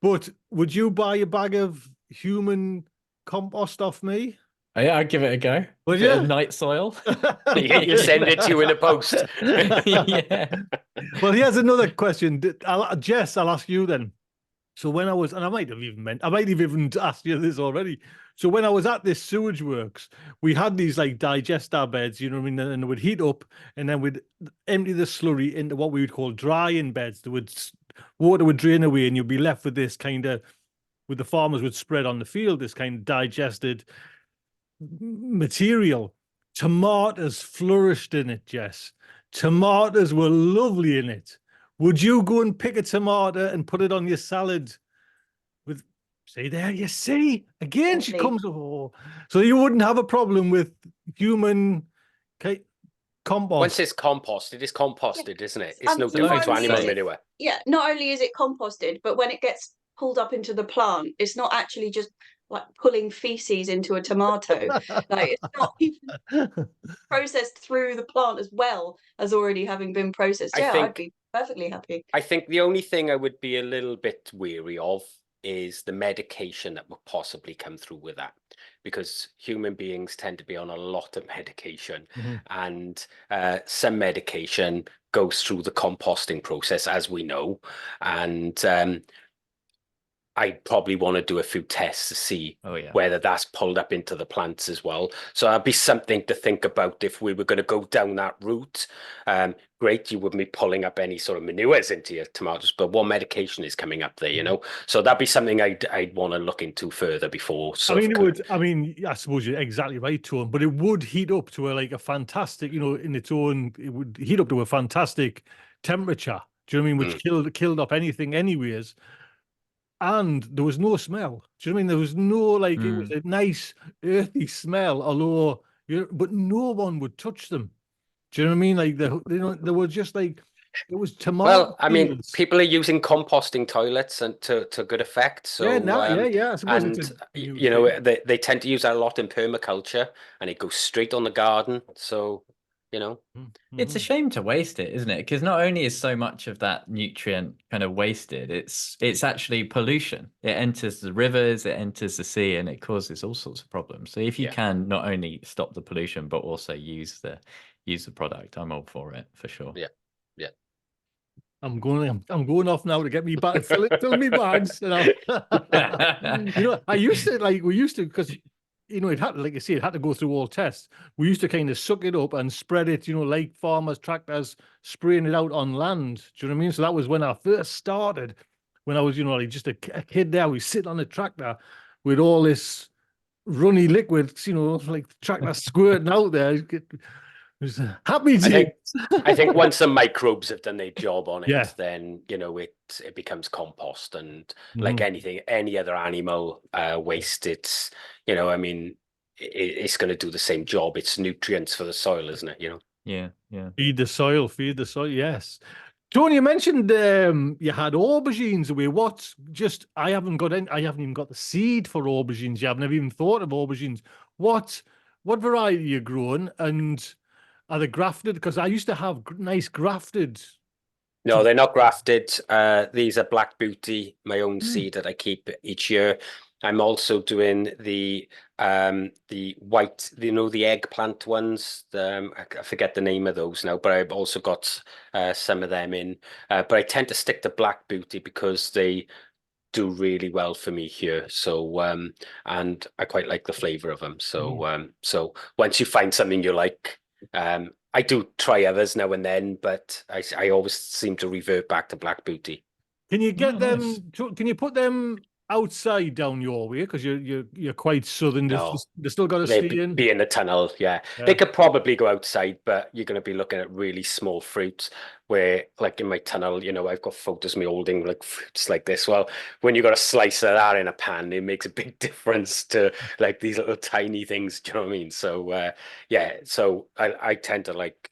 But would you buy a bag of human compost off me? Oh, yeah, I'd give it a go. Would Bit of you? night soil. You send it to you in a post. Yeah. Well, here's another question. Jess, I'll ask you then. So when I was, and I might have even asked you this already. So when I was at this sewage works, we had these like digester beds, you know what I mean? And it would heat up, and then we'd empty the slurry into what we would call drying beds. Water would drain away, and you'd be left with this kind of, with the farmers would spread on the field, this kind of digested material. Tomatoes flourished in it, Jess. Tomatoes were lovely in it. Would you go and pick a tomato and put it on your salad with, see there, you see, again, she comes, oh, so you wouldn't have a problem with human compost. Once it's compost, it is composted, isn't it? It's And no different to animal manure. Not only is it composted, but when it gets pulled up into the plant, it's not actually just like pulling feces into a tomato. Like, it's not even processed through the plant as well as already having been processed. I'd be perfectly happy. I think the only thing I would be a little bit weary of is the medication that would possibly come through with that, because human beings tend to be on a lot of medication, and some medication goes through the composting process, as we know, and I'd probably want to do a few tests to see Oh yeah. whether that's pulled up into the plants as well. So that'd be something to think about if we were going to go down that route. Great, you wouldn't be pulling up any sort of manures into your tomatoes, but what medication is coming up there, you know? So that'd be something I'd want to look into further before. I mean, it would. I mean, I suppose you're exactly right, Tone. But it would heat up to a fantastic, in its own. It would heat up to a fantastic temperature. Do you know what I mean? Which killed up anything, anyways. And there was no smell. Do you know what I mean? There was no it was a nice earthy smell, although but no one would touch them. Do you know what I mean? Like they were just like it was tomato Well, I mean, fields. people are using composting toilets and to good effect. Yeah, So, yeah. I suppose it's and a new you know, thing. they tend to use that a lot in permaculture, and it goes straight on the garden. So, you know, It's a shame to waste it, isn't it? Because not only is so much of that nutrient kind of wasted, it's actually pollution. It enters the rivers, it enters the sea, and it causes all sorts of problems. So if you can not only stop the pollution but also use the product, I'm all for it for sure. yeah. I'm going off now to get me back, fill me bags. I used to we used to because it had like I say, it had to go through all tests. We used to kind of suck it up and spread it, like farmers, tractors spraying it out on land. Do you know what I mean? So that was when I first started, when I was, like just a kid there. We sit on a tractor with all this runny liquids, like tractor squirting out there. It was happy days. I think once the microbes have done their job on it, Yeah. then it becomes compost, and like anything, any other animal waste, it's I mean, it's going to do the same job. It's nutrients for the soil, isn't it? Yeah. Feed the soil. Yes. Tony, you mentioned you had aubergines away. I haven't even got the seed for aubergines yet. I've never even thought of aubergines. What variety are you growing, and are they grafted? Because I used to have nice grafted. No, they're not grafted. These are Black Beauty, my own seed that I keep each year. I'm also doing the white, the eggplant ones. I forget the name of those now, but I've also got some of them in. But I tend to stick to Black Beauty because they do really well for me here. So and I quite like the flavor of them. So so once you find something you like, I do try others now and then, but I always seem to revert back to Black Beauty. Can you get them? Nice. Can you put them outside down your way? Because you're quite southern. No. They still got to They'd stay in. be in the tunnel, yeah. They could probably go outside, but you're going to be looking at really small fruits where, like in my tunnel, I've got photos of me holding like fruits like this. Well, when you got a slice of that in a pan, it makes a big difference to like these little tiny things. Do you know what I mean? So, yeah, so I tend to like,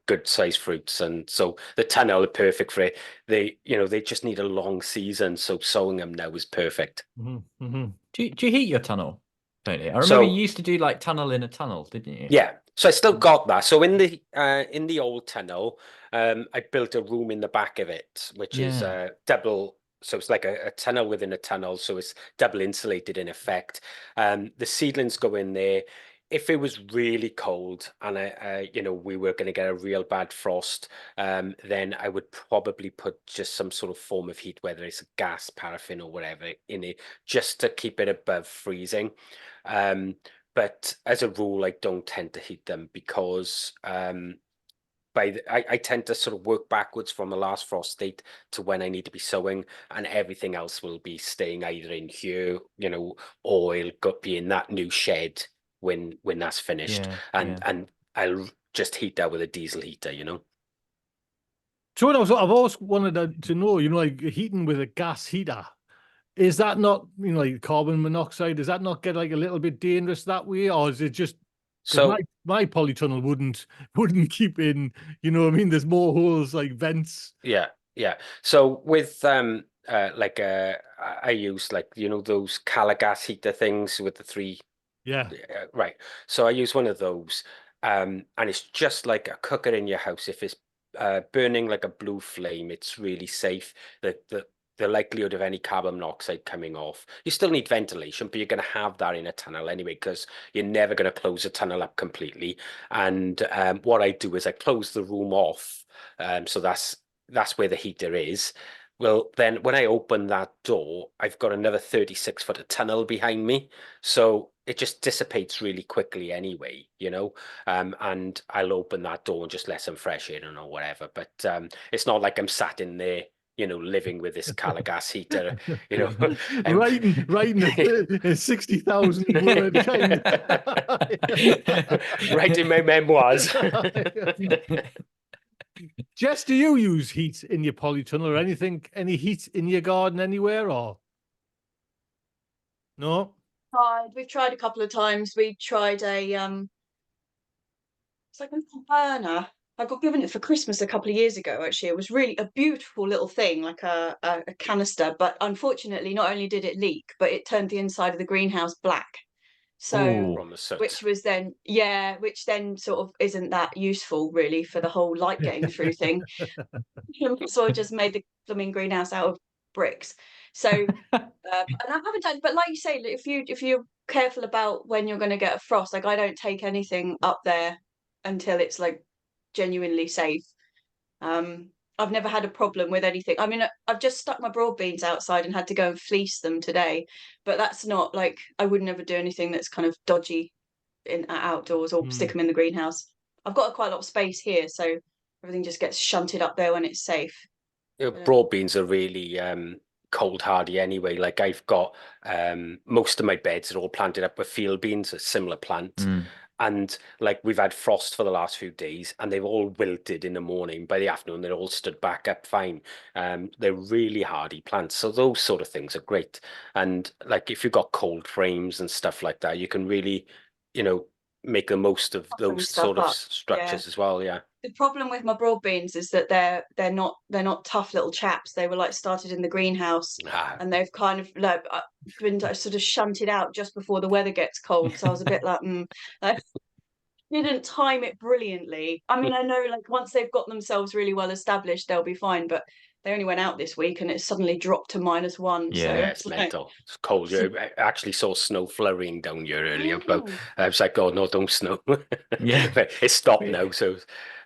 good sized fruits. And so the tunnel are perfect for it. They just need a long season. So sowing them now is perfect. Mm-hmm. Mm-hmm. Do you heat your tunnel? Tony? I remember you used to do like tunnel in a tunnel, didn't you? Yeah, so I still got that. So in the old tunnel, I built a room in the back of it, which is double. So it's like a tunnel within a tunnel, so it's double insulated in effect. The seedlings go in there. If it was really cold and we were going to get a real bad frost, then I would probably put just some sort of form of heat, whether it's gas, paraffin, or whatever, in it, just to keep it above freezing. But as a rule, I don't tend to heat them because I tend to sort of work backwards from the last frost date to when I need to be sowing, and everything else will be staying either in here, or it'll be in that new shed when that's finished. And I'll just heat that with a diesel heater, So I've always wanted to know, like heating with a gas heater. Is that not, like carbon monoxide? Does that not get like a little bit dangerous that way, or is it just because my polytunnel wouldn't keep in? You know what I mean? There's more holes like vents. Yeah. So with I use like those Calagas heater things with the three. Yeah. Right. So I use one of those, and it's just like a cooker in your house. If it's burning like a blue flame, it's really safe. The likelihood of any carbon monoxide coming off. You still need ventilation, but you're going to have that in a tunnel anyway, because you're never going to close a tunnel up completely. And what I do is I close the room off. So that's where the heater is. Well, then when I open that door, I've got another 36-foot of tunnel behind me. So it just dissipates really quickly anyway, you know. And I'll open that door and just let some fresh air in or whatever. But it's not like I'm sat in there, you know, living with this gas heater, you know. writing a 60,000 word kind. Writing my memoirs. Jess, do you use heat in your polytunnel or anything? Any heat in your garden anywhere or no? We've tried a couple of times. We tried a it's like a little burner. I got given it for Christmas a couple of years ago, actually. It was really a beautiful little thing, like a canister. But unfortunately, not only did it leak, but it turned the inside of the greenhouse black. So, From the soot. which then sort of isn't that useful really for the whole light getting through thing. So I just made the blooming greenhouse out of bricks. So, and I haven't done, but like you say, if you're careful about when you're going to get a frost, like I don't take anything up there until it's like genuinely safe. I've never had a problem with anything. I mean, I've just stuck my broad beans outside and had to go and fleece them today, but that's not like I would never do anything that's kind of dodgy in outdoors or stick them in the greenhouse. I've got quite a lot of space here, so everything just gets shunted up there when it's safe. You know, broad beans are really cold hardy anyway. Like I've got most of my beds are all planted up with field beans, a similar plant. And like we've had frost for the last few days and they've all wilted in the morning. By the afternoon, they're all stood back up fine. They're really hardy plants. So those sort of things are great. And like if you've got cold frames and stuff like that, you can really, you know, make the most of those sort of structures as well. Yeah. The problem with my broad beans is that they're not tough little chaps. They were like started in the greenhouse and they've kind of like been sort of shunted out just before the weather gets cold. So I was a bit like, I didn't time it brilliantly. I mean, I know like once they've got themselves really well established, they'll be fine. But they only went out this week and it suddenly dropped to -1. Yeah, so it's mental. It's cold. I actually saw snow flurrying down here earlier, but I was like, oh no, don't snow. Yeah. It's stopped now. So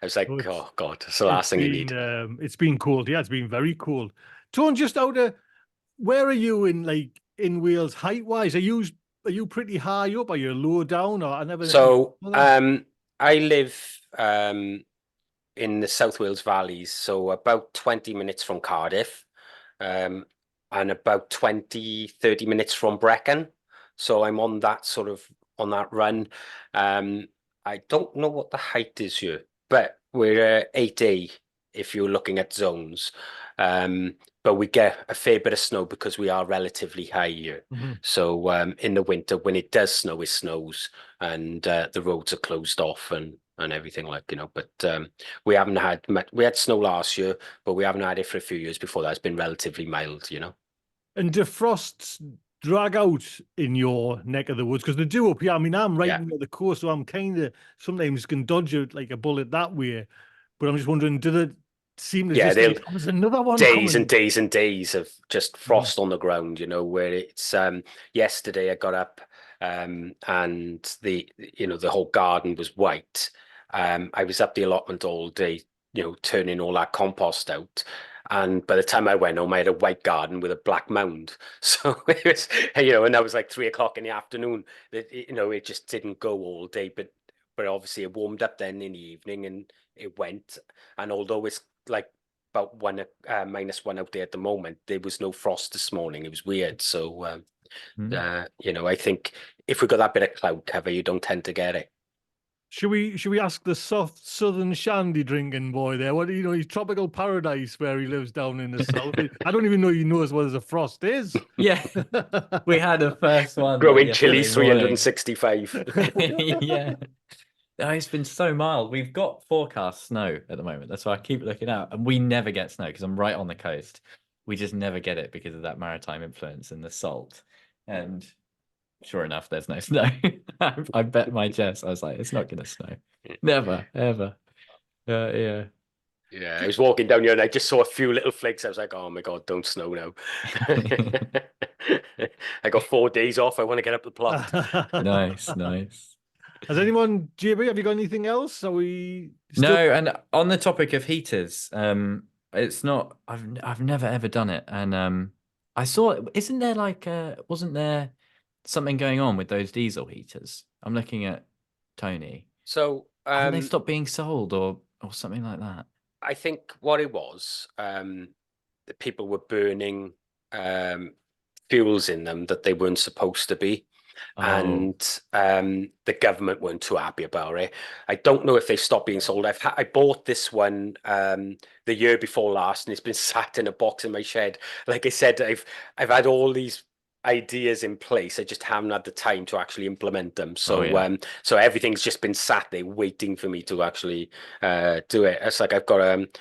I was like, oh God, it's the last thing you need. It's been cold. Yeah, it's been very cold. Tone, just out of where are you in Wales height wise? Are you pretty high up? Are you low down? Or I never. So I live in the South Wales valleys, so about 20 minutes from Cardiff, and about 20-30 minutes from Brecon. So I'm on that on that run. I don't know what the height is here, but we're 8A if you're looking at zones. But we get a fair bit of snow because we are relatively high here. So in the winter, when it does snow, it snows and the roads are closed off and everything, like, you know. But we haven't had we had snow last year, but we haven't had it for a few years before that. It's been relatively mild, you know. And do frosts drag out in your neck of the woods? Because they do up here. I mean, I'm right near the coast, so I'm kind of sometimes can dodge out like a bullet that way. But I'm just wondering, do they seem to just like, there's another one days coming. and days and days of just frost on the ground, you know, where it's yesterday I got up and the whole garden was white. I was up the allotment all day, you know, turning all that compost out. And by the time I went home, I had a white garden with a black mound. So it was, you know, and that was like 3 o'clock in the afternoon. You know, it just didn't go all day, but obviously it warmed up then in the evening and it went. And although it's like about -1 out there at the moment, there was no frost this morning. It was weird. So, you know, I think if we got that bit of cloud cover, you don't tend to get it. Should we ask the soft southern shandy drinking boy there? What do you know? He's tropical paradise where he lives down in the south. I don't even know he knows what a frost is. Yeah, we had a first one. Growing chilies 365. Yeah. Oh, it's been so mild. We've got forecast snow at the moment. That's why I keep looking out. And we never get snow because I'm right on the coast. We just never get it because of that maritime influence and the salt. And sure enough, there's no snow. I bet my Jess. I was like, it's not going to snow. Never, ever. Yeah. Yeah, I was walking down here and I just saw a few little flakes. I was like, oh my God, don't snow now. I got 4 days off. I want to get up the plot. Nice. Has anyone, JB, have you got anything else? Are we No, and on the topic of heaters, it's not. I've never ever done it, and I saw. Isn't there like wasn't there something going on with those diesel heaters? I'm looking at Tony. So Haven't they stopped being sold or something like that? I think what it was, the people were burning fuels in them that they weren't supposed to be. Oh, And the government weren't too happy about it. I don't know if they stopped being sold. I bought this one the year before last, and it's been sat in a box in my shed. Like I said, I've had all these ideas in place. I just haven't had the time to actually implement them. So yeah. so everything's just been sat there waiting for me to actually do it. It's like I've got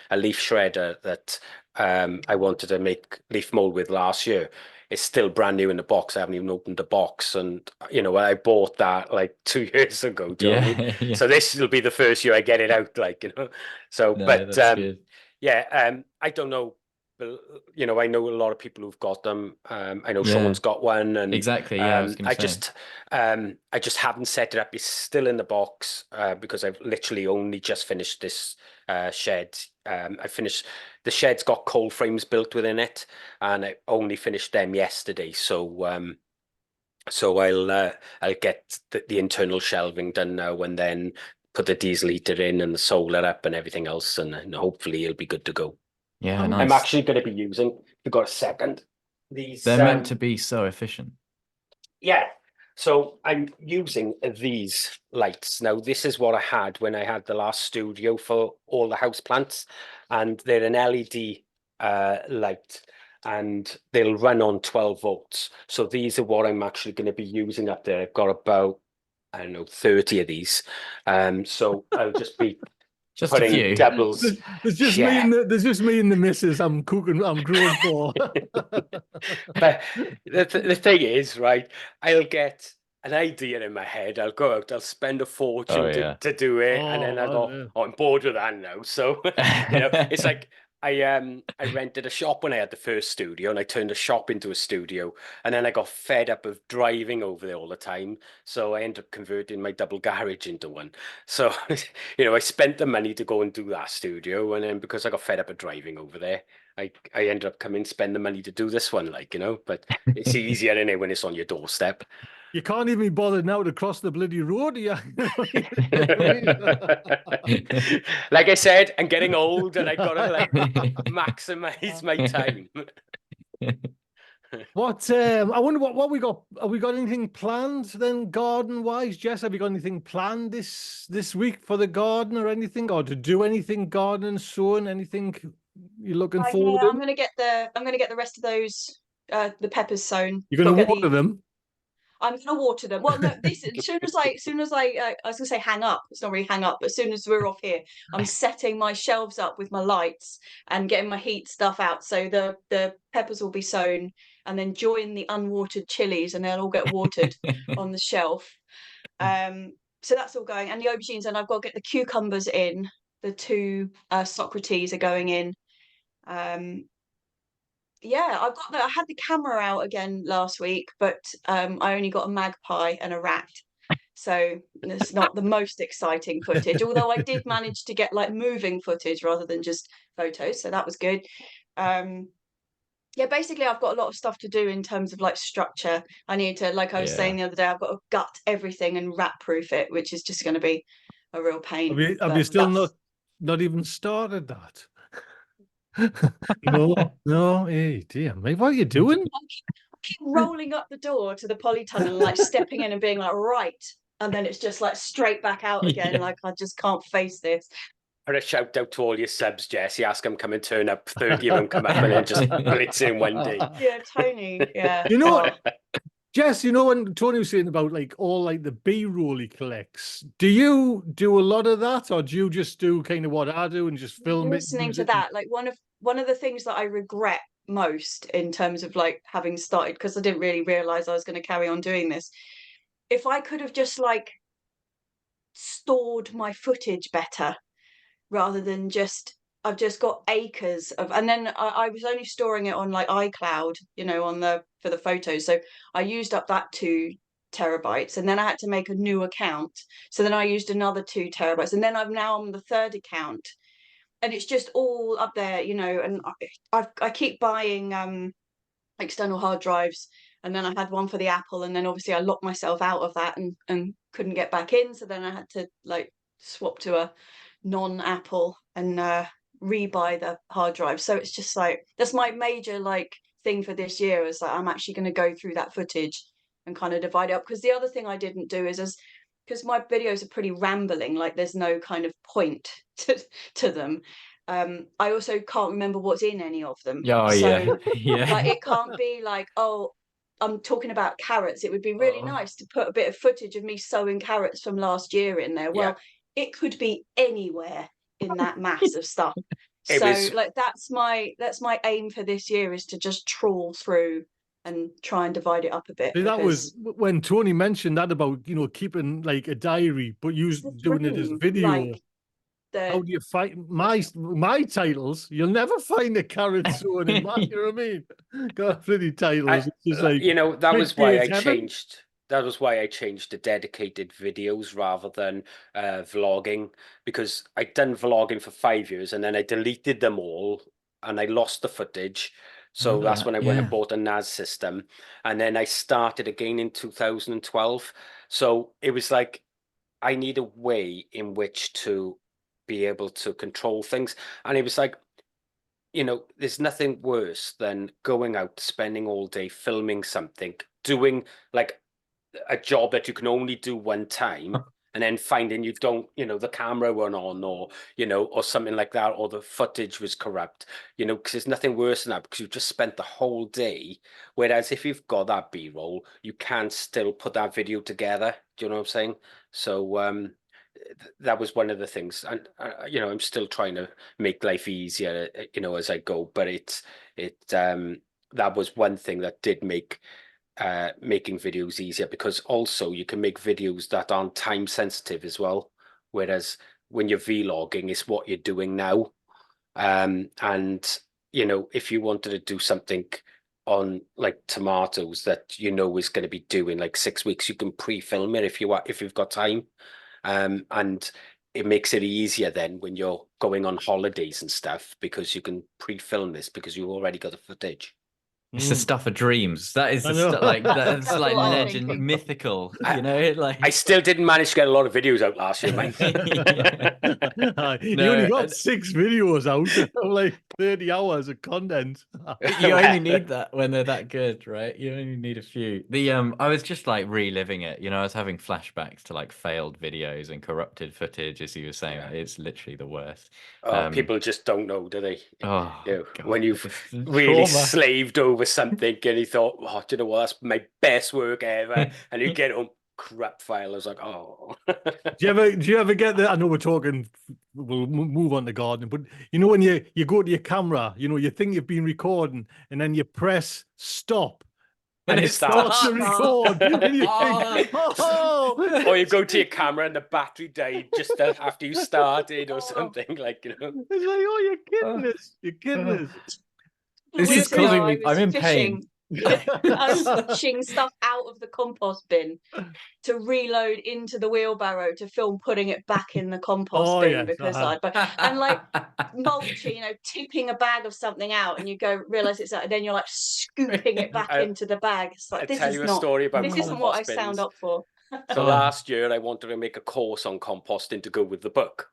a leaf shredder that I wanted to make leaf mold with last year. It's still brand new in the box. I haven't even opened the box. And, you know, I bought that like 2 years ago. Do you know what I mean? Yeah. So this will be the first year I get it out, like, you know. So, No, but that's good. yeah, I don't know. But, you know, I know a lot of people who've got them. I know Yeah. Sean's got one, and Exactly. Yeah, I was gonna say. I just haven't set it up. It's still in the box because I've literally only just finished this shed. The shed's got cold frames built within it, and I only finished them yesterday. So so I'll get the internal shelving done now, and then put the diesel heater in and the solar up and everything else, and hopefully it'll be good to go. Yeah, I'm I'm nice. actually going to be using, if you've got a second, these. They're meant to be so efficient. Yeah. So I'm using these lights. Now, this is what I had when I had the last studio for all the house plants, and they're an LED light, and they'll run on 12 volts. So these are what I'm actually going to be using up there. I've got about, I don't know, 30 of these. So I'll just be Just a putting few. doubles. There's just me Yeah. and there's just me and the missus. I'm cooking. I'm growing for. But the thing is, right, I'll get an idea in my head. I'll go out, I'll spend a fortune Oh yeah. to do it, and then I Oh, go, yeah. oh, I'm bored with that now. So, you know, it's like I rented a shop when I had the first studio, and I turned a shop into a studio, and then I got fed up of driving over there all the time. So I ended up converting my double garage into one. So, you know, I spent the money to go and do that studio, and then because I got fed up of driving over there, I ended up coming spend the money to do this one, like, you know, but it's easier in it when it's on your doorstep. You can't even be bothered now to cross the bloody road. Yeah. Like I said, I'm getting old and I gotta like maximize my time. What I wonder what we got. Have we got anything planned then, garden wise? Jess, have you got anything planned this week for the garden or anything, or to do anything garden, sowing, anything you're looking forward Yeah, to? I'm gonna get the rest of those the peppers sown. You're Got going to to get water the them. I'm gonna water them. Well, no, this as soon as I was gonna say hang up. It's not really hang up, but as soon as we're off here, I'm setting my shelves up with my lights and getting my heat stuff out. So the peppers will be sown, and then join the unwatered chilies, and they'll all get watered on the shelf. So that's all going, and the aubergines, and I've got to get the cucumbers in. The two Socrates are going in. Yeah, I had the camera out again last week, but I only got a magpie and a rat. So it's not the most exciting footage, although I did manage to get like moving footage rather than just photos, so that was good. Yeah, basically I've got a lot of stuff to do in terms of like structure. I need to, like I was saying the other day, I've got to gut everything and rat proof it, which is just going to be a real pain. Have you still not even started that? No, hey, dear me, what are you doing? I keep rolling up the door to the polytunnel and like stepping in and being like, right. And then it's just like straight back out again. Yeah. Like, I just can't face this. Put a shout out to all your subs, Jesse. Ask them come and turn up. 30 of them come up and then just blitz in one day. Yeah, Tony. Yeah. You know, Oh, Jess, you know when Tony was saying about like all like the B-roll he collects, do you do a lot of that, or do you just do kind of what I do and just film it? listening Use to it? that, like one of the things that I regret most in terms of like having started, because I didn't really realize I was going to carry on doing this. If I could have just like stored my footage better rather than just I've just got acres of, and then I was only storing it on like iCloud, you know, on the for the photos. So I used up that 2 terabytes, and then I had to make a new account. So then I used another 2 terabytes, and then I'm now on the third account. and it's just all up there, you know. And I keep buying external hard drives, and then I had one for the Apple, and then obviously I locked myself out of that and couldn't get back in, so then I had to like swap to a non-Apple and rebuy the hard drive. So it's just like, that's my major like thing for this year, is like I'm actually going to go through that footage and kind of divide it up. Because the other thing I didn't do is, as because my videos are pretty rambling, like there's no kind of point to them. I also can't remember what's in any of them. Oh, So yeah. Yeah. like it can't be like, oh, I'm talking about carrots. It would be really nice to put a bit of footage of me sowing carrots from last year in there. Well, it could be anywhere in that mass of stuff. It So was- like that's my aim for this year, is to just trawl through and try and divide it up a bit. See, that was because when Tony mentioned that about, you know, keeping like a diary, but doing it as dream, video. like How do you find my titles? You'll never find a carrot sown in my, you know what I mean? Got pretty titles. It's just like, you know, that was Rick why I Gates heaven. changed. That was why I changed to dedicated videos rather than vlogging, because I'd done vlogging for 5 years and then I deleted them all and I lost the footage. So Remember that's that, when I went and yeah. bought a NAS system, and then I started again in 2012. So it was like, I need a way in which to be able to control things. And it was like, you know, there's nothing worse than going out, spending all day filming something, doing like a job that you can only do one time, and then finding you don't, you know, the camera went on, or, you know, or something like that, or the footage was corrupt, you know, because there's nothing worse than that, because you've just spent the whole day. Whereas if you've got that B-roll, you can still put that video together. Do you know what I'm saying? So, that was one of the things, and you know, I'm still trying to make life easier, you know, as I go. But that was one thing that did make making videos easier, because also you can make videos that aren't time sensitive as well. Whereas when you're vlogging, it's what you're doing now, and you know, if you wanted to do something on like tomatoes that you know is going to be doing like 6 weeks, you can pre-film it if you've got time. And it makes it easier then when you're going on holidays and stuff, because you can pre-film this because you've already got the footage. It's the stuff of dreams. That is I the know. stuff like that's That's like what I'm legend, thinking. mythical. You know, like I still didn't manage to get a lot of videos out last year, mate. You only got and 6 videos out of like 30 hours of content. you only need that when they're that good, right? You only need a few. I was just like reliving it. You know, I was having flashbacks to like failed videos and corrupted footage, as you were saying. Yeah. It's literally the worst. People just don't know, do they? Oh, You know, God, when you've it's really trauma. slaved over something and you thought, oh, do you know what, that's my best work ever, and you get home, crap file. I was like, oh. Do you ever get the, I know we're talking, we'll move on to gardening, but you know, when you go to your camera, you know, you think you've been recording and then you press stop and And it starts to record and you think, oh, Or you go to your camera and the battery died just after you started or something, like, you know. it's like, oh, you're kidding us. You're kidding us. This is Weeks ago, causing I me. I'm was in fishing. pain. I was fishing stuff out of the compost bin to reload into the wheelbarrow to film putting it back in the compost Oh, bin, yes, because and like mulching, you know, tipping a bag of something out and you go realize it's then you're like scooping it back into the bag. It's like, I'll this tell is you a not, story about this isn't what I compost sound bins. up for. So Oh. last year I wanted to make a course on composting to go with the book.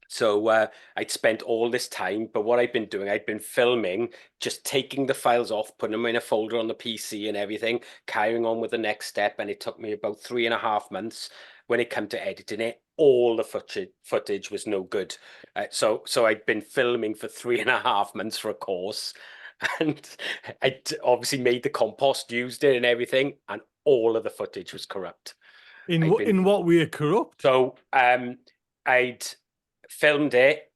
So I'd spent all this time, but what I'd been doing, I'd been filming, just taking the files off, putting them in a folder on the PC and everything, carrying on with the next step. And it took me about 3.5 months. When it came to editing it, all the footage was no good. So I'd been filming for 3.5 months for a course. And I obviously made the compost, used it and everything, and all of the footage was corrupt. In what way corrupt? So I'd filmed it.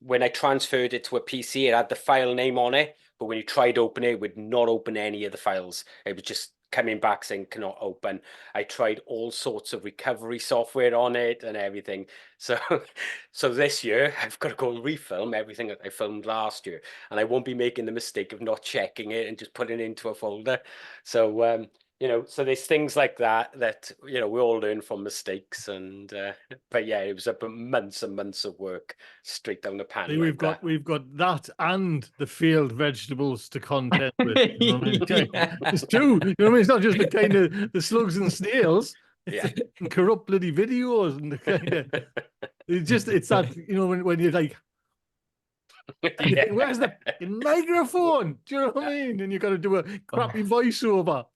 When I transferred it to a PC, it had the file name on it, but when you tried to open it, it would not open any of the files. It was just coming back saying cannot open. I tried all sorts of recovery software on it and everything. So this year I've got to go and refilm everything that I filmed last year, and I won't be making the mistake of not checking it and just putting it into a folder. So you know, so there's things like that you know, we all learn from mistakes, and but yeah, it was up months and months of work straight down the pan. See, like that. we've got that and the field vegetables to contend with. You know what I mean? Yeah. It's two. You know what I mean? It's not just the kind of the slugs and snails. It's Yeah. the corrupt bloody videos and the kind of it's that, you know, when you're like, you think, where's the fucking microphone? Do you know what I mean? And you got to do a crappy voiceover.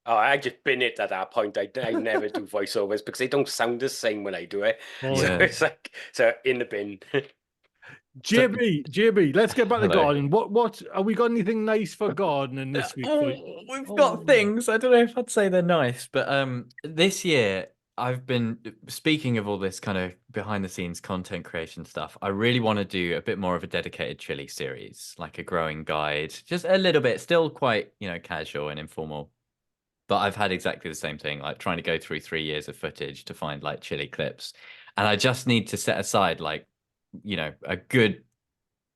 Oh, I just bin it at that point. I never do voiceovers because they don't sound the same when I do it. Oh, So yeah. it's like, so in the bin. JB, let's get back to Hello. gardening. What have we got anything nice for gardening this week? We've Oh. got things. I don't know if I'd say they're nice, but this year I've been speaking of all this kind of behind the scenes content creation stuff. I really want to do a bit more of a dedicated chili series, like a growing guide, just a little bit, still quite, you know, casual and informal. But I've had exactly the same thing, like trying to go through 3 years of footage to find like chili clips. And I just need to set aside like, you know, a good,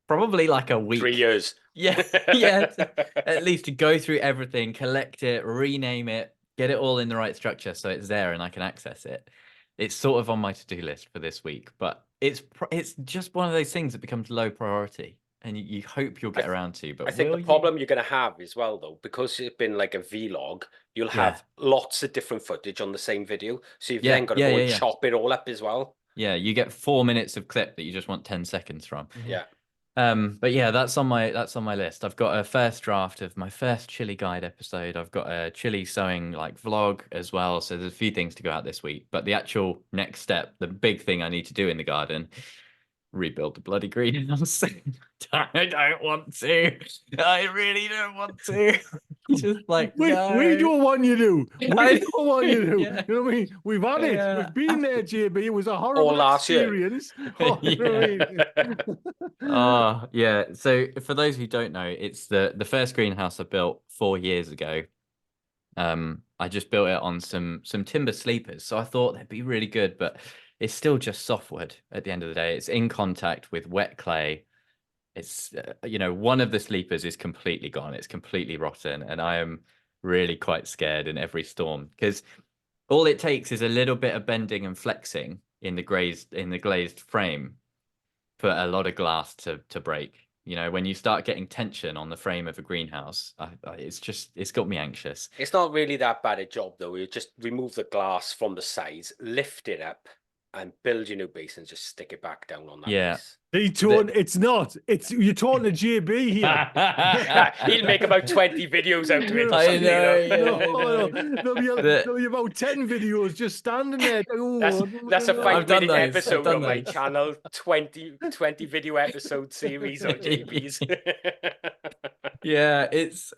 probably like a week. 3 years. Yeah, yeah. At least to go through everything, collect it, rename it, get it all in the right structure so it's there and I can access it. It's sort of on my to-do list for this week, but it's just one of those things that becomes low priority, and you hope you'll get around to. But I think will the you? problem you're going to have as well, though, because it's been like a vlog, you'll have lots of different footage on the same video. So you've then got to go and chop it all up as well. Yeah, you get 4 minutes of clip that you just want 10 seconds from. Yeah. But yeah, that's on my list. I've got a first draft of my first chili guide episode. I've got a chili sowing like vlog as well. So there's a few things to go out this week. But the actual next step, the big thing I need to do in the garden, rebuild the bloody greenhouse. I don't want to. I really don't want to. Just like we don't want you to. We don't want you to. Yeah. You know what I mean? We've had it. We've been there, JB. It was a horrible last year. experience. Oh, you know what I mean? Oh, yeah. So for those who don't know, it's the first greenhouse I built 4 years ago. I just built it on some timber sleepers, so I thought they'd be really good, but it's still just softwood at the end of the day. It's in contact with wet clay. It's you know, one of the sleepers is completely gone. It's completely rotten, and I am really quite scared in every storm because all it takes is a little bit of bending and flexing in the glazed frame for a lot of glass to break. You know, when you start getting tension on the frame of a greenhouse, it's got me anxious. It's not really that bad a job, though. You just remove the glass from the sides, lift it up, and build your new base and just stick it back down on that base. It's not. It's you're talking to JB here. He'll make about 20 videos out of it. I No, know. there'll be about 10 videos just standing there. That's a 5-minute those. episode on my those. channel. 20 video episode series on JB's. Yeah, it's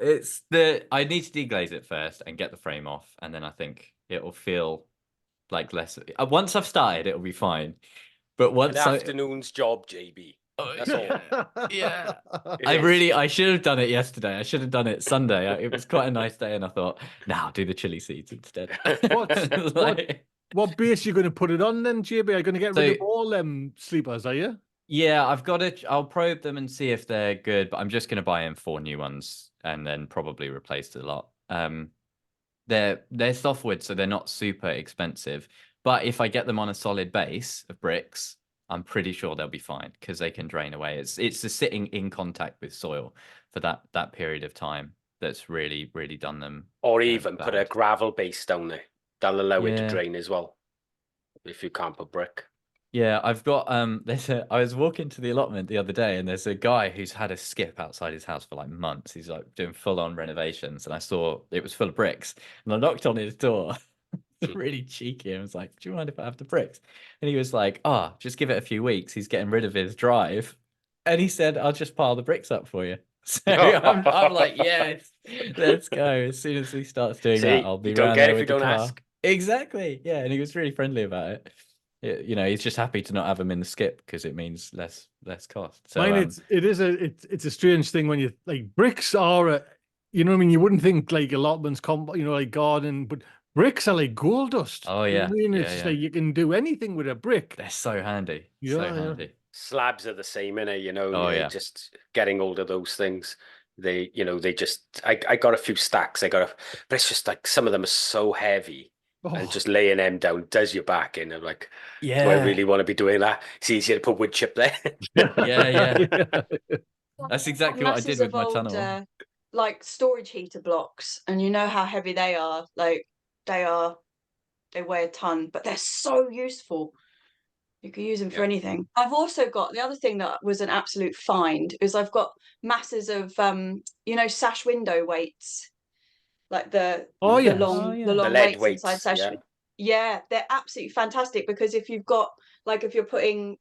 I need to deglaze it first and get the frame off, and then I think it will feel like less. Once I've started, it'll be fine. But once An afternoon's job, JB. That's all. Yeah, I should have done it yesterday. I should have done it Sunday. It was quite a nice day, and I thought, now I'll do the chili seeds instead. What base are you going to put it on then, JB? Are you going to get rid of all them sleepers, are you? Yeah, I'll probe them and see if they're good, but I'm just going to buy in 4 new ones and then probably replace the lot. They're softwood, so they're not super expensive. But if I get them on a solid base of bricks, I'm pretty sure they'll be fine because they can drain away. It's the sitting in contact with soil for that period of time that's really, really done them. Or even put a gravel base down there. That'll allow it to drain as well. If you can't put brick. Yeah, I've got I was walking to the allotment the other day, and there's a guy who's had a skip outside his house for like months. He's like doing full-on renovations, and I saw it was full of bricks, and I knocked on his door. Really cheeky. I was like, do you mind if I have the bricks? And he was like, just give it a few weeks. He's getting rid of his drive. And he said, I'll just pile the bricks up for you. So I'm like, yes, let's go. As soon as he starts doing that, I'll be around there with the car. Ask. Exactly. Yeah. And he was really friendly about it. You know, he's just happy to not have them in the skip because it means less cost. So it's a strange thing when you like bricks are you know what I mean? You wouldn't think like allotments like garden, but bricks are like gold dust. Oh yeah. You know what I mean? It's like you can do anything with a brick. They're so handy. So handy. Slabs are the same, innit? You know, just getting hold of those things. They, they just, I got a few stacks. But it's just like some of them are so heavy, and Oh, just laying them down does your back in. I'm like, do I Yeah. really want to be doing that? It's easier to put wood chip there. Yeah. I've That's got exactly what I masses did with of my old, tunnel. like storage heater blocks, and you know how heavy they are. Like they weigh a ton, but they're so useful. You can use them for Yeah. anything. I've also got the other thing that was an absolute find is I've got masses of sash window weights, like the Oh, the yes. Oh, long the yeah. The long lead weights inside weights, sash. yeah. Yeah, they're absolutely fantastic because if you've got like if you're putting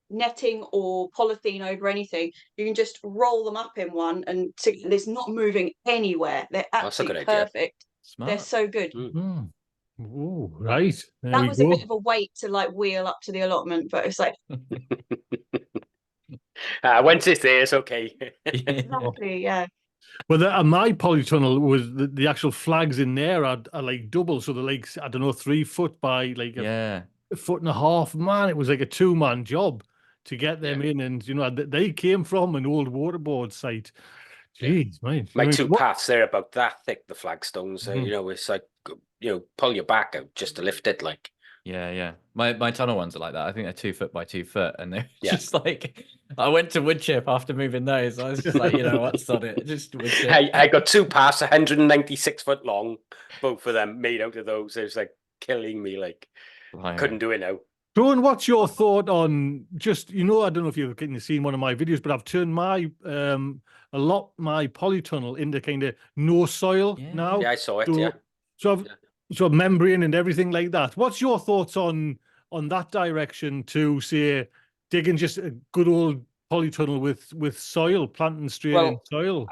netting or polythene over anything, you can just roll them up in one and it's not moving anywhere. They're That's a good absolutely idea. perfect. They're Smart. so good. Mm. Hmm. Oh, right. There That we was a bit go. of a wait to like wheel up to the allotment, but it's like Once it's there, it's okay. exactly, yeah. Well, my polytunnel was the actual flags in there are like double. So they're like, I don't know, 3 foot by like Yeah. a foot and a half. Man, it was like a 2-man job to get them Yeah. in. And, they came from an old waterboard site. Yeah. Jeez, mate. My I mean, two what? paths, they're about that thick, the flagstones. Mhm. It's like, pull your back out just to lift it. Like, Yeah. My tunnel ones are like that. I think they're 2 foot by 2 foot, and they're Yeah. just like I went to wood chip after moving those. I was just like, you know what, sod it, just wood chip. I got two paths, 196 foot long, both of them made out of those. It was like killing me. Like, couldn't do it now. Sean, what's your thought on just, I don't know if you've seen one of my videos, but I've turned my my polytunnel into kind of no soil Yeah. now. Yeah, I saw it. Yeah. So I've so membrane and everything like that. What's your thoughts on that direction to say digging just a good old polytunnel with soil, planting straight in Well, soil?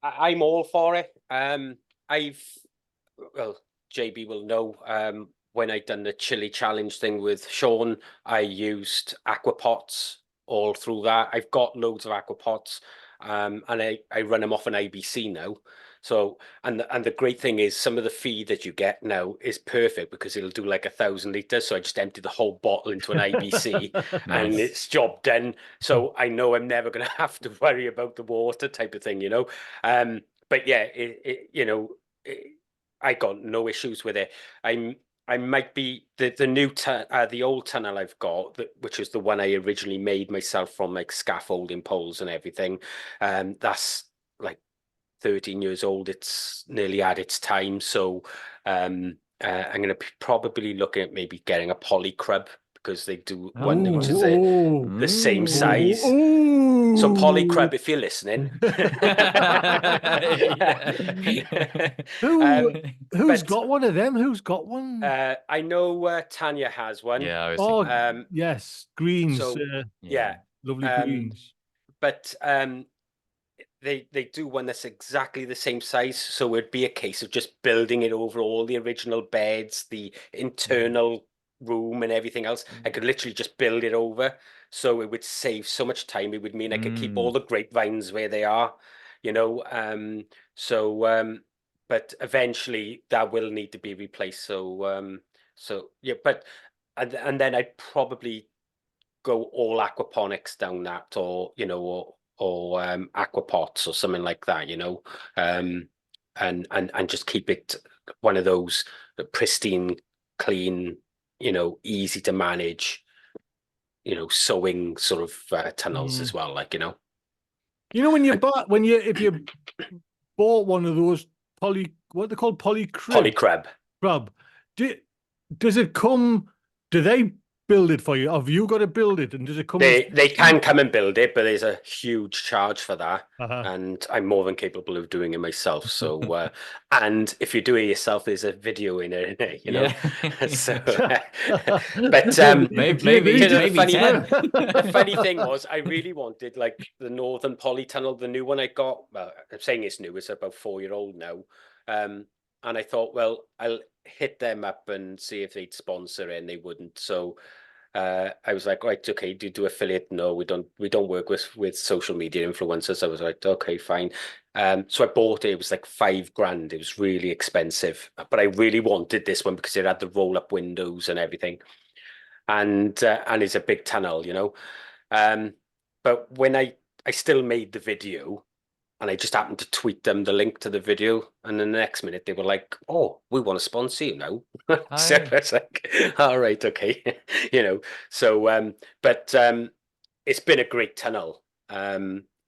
I'm all for it. JB will know. When I done the chili challenge thing with Sean, I used aquapots all through that. I've got loads of aquapots, and I run them off an IBC now. So, and the great thing is some of the feed that you get now is perfect because it'll do like 1,000 liters. So I just empty the whole bottle into an IBC and Nice. it's job done. So I know I'm never going to have to worry about the water type of thing, But yeah, I got no issues with it. I might be the old tunnel I've got, which is the one I originally made myself from like scaffolding poles and everything. That's like 13 years old. It's nearly at its time. So I'm going to probably looking at maybe getting a polycrub because they do one which is the same size. So polycrub, if you're listening. Who's got one of them? Who's got one? I know Tanya has one. Yeah, I was Oh, thinking. yes, greens. So Yeah. Lovely greens. But they do one that's exactly the same size, so it'd be a case of just building it over all the original beds, the internal room and everything else. I could literally just build it over, so it would save so much time. It would mean I could keep all the grapevines where they are, but eventually that will need to be replaced. So yeah, but and then I'd probably go all aquaponics down that, or aquapots or something like that, and just keep it one of those pristine, clean, easy to manage, sowing sort of tunnels as well, When if you bought one of those what they call polycrib polycrab. Does it come? Do they build it for you? Have you got to build it? And does it come? They can come and build it, but there's a huge charge for that. Uh-huh. And I'm more than capable of doing it myself. So, and if you do it yourself, there's a video in it, Yeah. So, Maybe the funny thing was, I really wanted like the Northern Polytunnel, the new one I got. Well, I'm saying it's new; it's about 4-year-old now. And I thought, well, I'll hit them up and see if they'd sponsor it, and they wouldn't. So I was like, right, okay, do you do affiliate? No, we don't work with social media influencers. I was like, okay, fine. So I bought it. It was like $5,000. It was really expensive, but I really wanted this one because it had the roll-up windows and everything, and it's a big tunnel, But when I still made the video, and I just happened to tweet them the link to the video, and then the next minute they were like, "Oh, we want to sponsor you now." So Oh. it's like, all right, okay, you know. So, but it's been a great tunnel,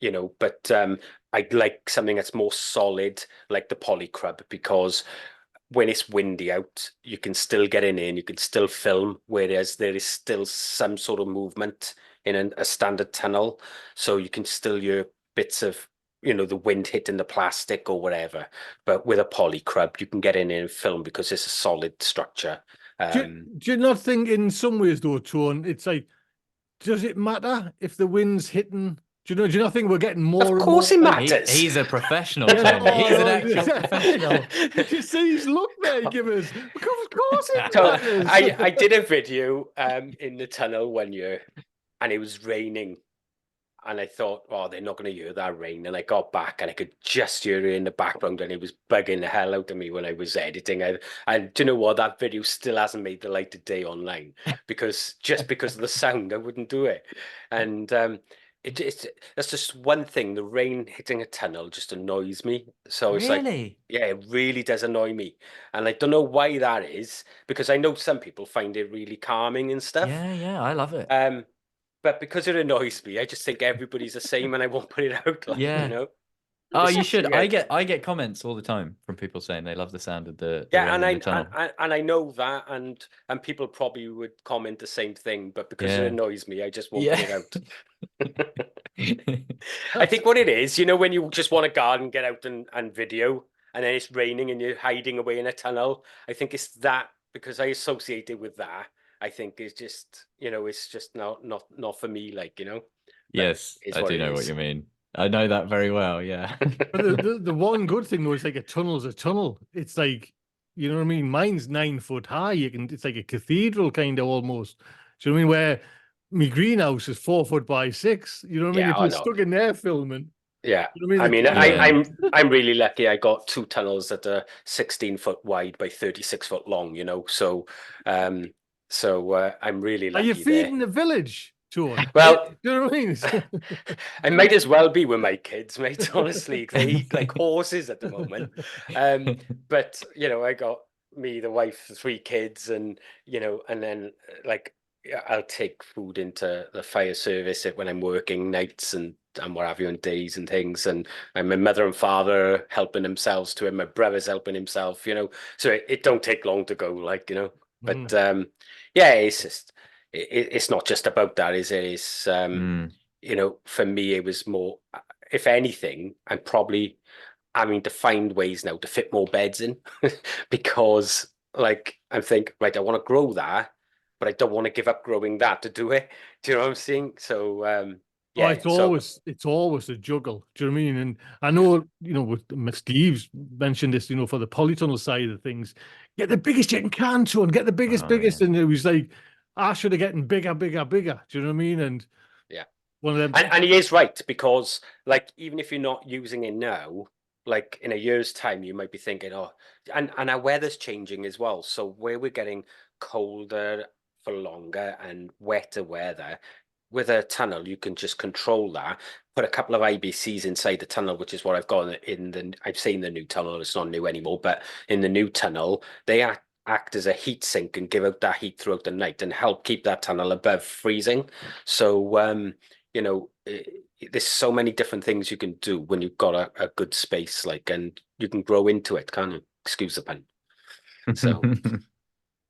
you know. But I'd like something that's more solid, like the polycrub, because when it's windy out, you can still get in and you can still film, whereas there is still some sort of movement in a standard tunnel, so you can still hear bits of, you know, the wind hitting the plastic or whatever. But with a polycrub, you can get in and film because it's a solid structure. Do you not think in some ways though, Tone, it's like, does it matter if the wind's hitting? Do you not think we're getting more Of and course more it like, matters. He's a professional, Yeah, Tony. He's an oh, actual professional. Did you see his look there, Gibbers? Of course it So matters. I did a video in the tunnel one year, and it was raining. And I thought, oh, they're not going to hear that rain. And I got back and I could just hear it in the background, and it was bugging the hell out of me when I was editing. And do you know what? That video still hasn't made the light of day online because of the sound, I wouldn't do it. And that's just one thing. The rain hitting a tunnel just annoys me. So it's like, Really? yeah, it really does annoy me. And I don't know why that is, because I know some people find it really calming and stuff. Yeah, I love it. But because it annoys me, I just think everybody's the same, and I won't put it out. Like, Yeah. you know. Oh, It's you just should. weird. I get comments all the time from people saying they love the sound of the Yeah, rain and in I the tunnel. and I know that, and people probably would comment the same thing, but because it Yeah. annoys me, I just won't put it Yeah. out. I think what it is, you know, when you just want to garden, get out and video, and then it's raining and you're hiding away in a tunnel. I think it's that, because I associate it with that. I think it's just, you know, it's just not for me, like, you know. But Yes, it's I what do it know what is. you mean. I know that very well. Yeah. But the one good thing though is like a tunnel's a tunnel. It's like, you know what I mean? Mine's 9 foot high. It's like a cathedral kind of almost. Do you know what I mean? Where my greenhouse is 4 foot by 6. You know what I mean? Yeah, If I you're know. stuck in there filming, Yeah, you know what I I mean? mean, Yeah. I'm really lucky. I got two tunnels that are 16 foot wide by 36 foot long. You know, um, I'm really Are you lucky there. feeding the village, Tone? Well, Do you know what I mean? I might as well be with my kids, mate. Honestly, they eat like horses at the moment. But you know, I got me, the wife, the 3 kids, and you know, and then like yeah, I'll take food into the fire service when I'm working nights and what have you, on days and things. And my mother and father helping themselves to it. My brother's helping himself, you know. So it don't take long to go, like, you know. But yeah, it's just it's not just about that, is it? It's Mm. you know, for me, it was more, if anything, I'm probably having to find ways now to fit more beds in because, like, I'm thinking, right, I want to grow that, but I don't want to give up growing that to do it. Do you know what I'm saying? So, Oh, yeah. So, it's always a juggle. Do you know what I mean? And I know, you know, with Steve's mentioned this, you know, for the polytunnel side of things, get the biggest you can, Tone, get the biggest, Oh, yeah. biggest. And it was like, I should have getting bigger, bigger, bigger. Do you know what I mean? And yeah. one of them. And he is right, because, like, even if you're not using it now, like in a year's time, you might be thinking, oh, and our weather's changing as well. So where we're getting colder for longer and wetter weather, with a tunnel, you can just control that. Put a couple of IBCs inside the tunnel, which is what I've got in the. I've seen the new tunnel. It's not new anymore, but in the new tunnel, they act as a heat sink and give out that heat throughout the night and help keep that tunnel above freezing. So, you know, there's so many different things you can do when you've got a good space, like, and you can grow into it, can't you? Excuse the pun. So,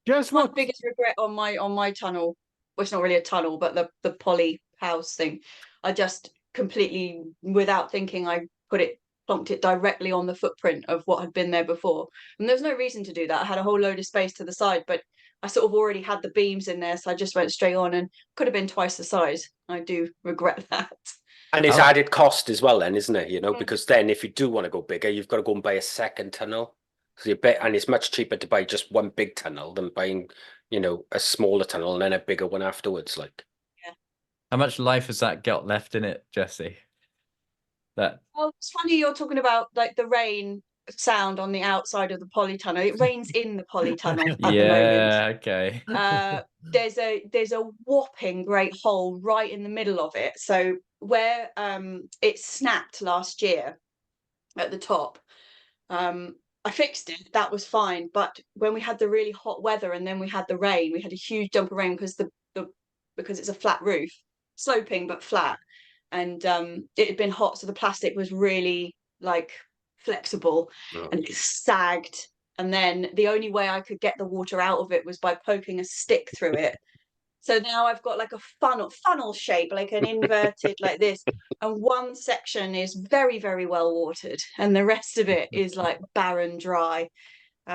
Guess My what? biggest regret on my tunnel, well, it's not really a tunnel, but the poly house thing, I just completely, without thinking, I plonked it directly on the footprint of what had been there before. And there's no reason to do that. I had a whole load of space to the side, but I sort of already had the beams in there, so I just went straight on, and could have been twice the size. I do regret that. and it's Oh. added cost as well, then, isn't it? You know, Mm. because then if you do want to go bigger, you've got to go and buy a second tunnel. So you bet, and it's much cheaper to buy just one big tunnel than buying, you know, a smaller tunnel and then a bigger one afterwards. Like, How much life has that got left in it, Jesse? That Well, it's funny you're talking about like the rain sound on the outside of the polytunnel. It rains in the polytunnel at the moment. yeah, okay. There's a whopping great hole right in the middle of it. So where it snapped last year, at the top. I fixed it, that was fine. But when we had the really hot weather and then we had the rain, we had a huge dump of rain because because it's a flat roof, sloping but flat, and it had been hot, so the plastic was really like flexible and it sagged. And then the only way I could get the water out of it was by poking a stick through it. So now I've got like a funnel shape, like an inverted like this. And one section is very, very well watered, and the rest of it is like barren dry.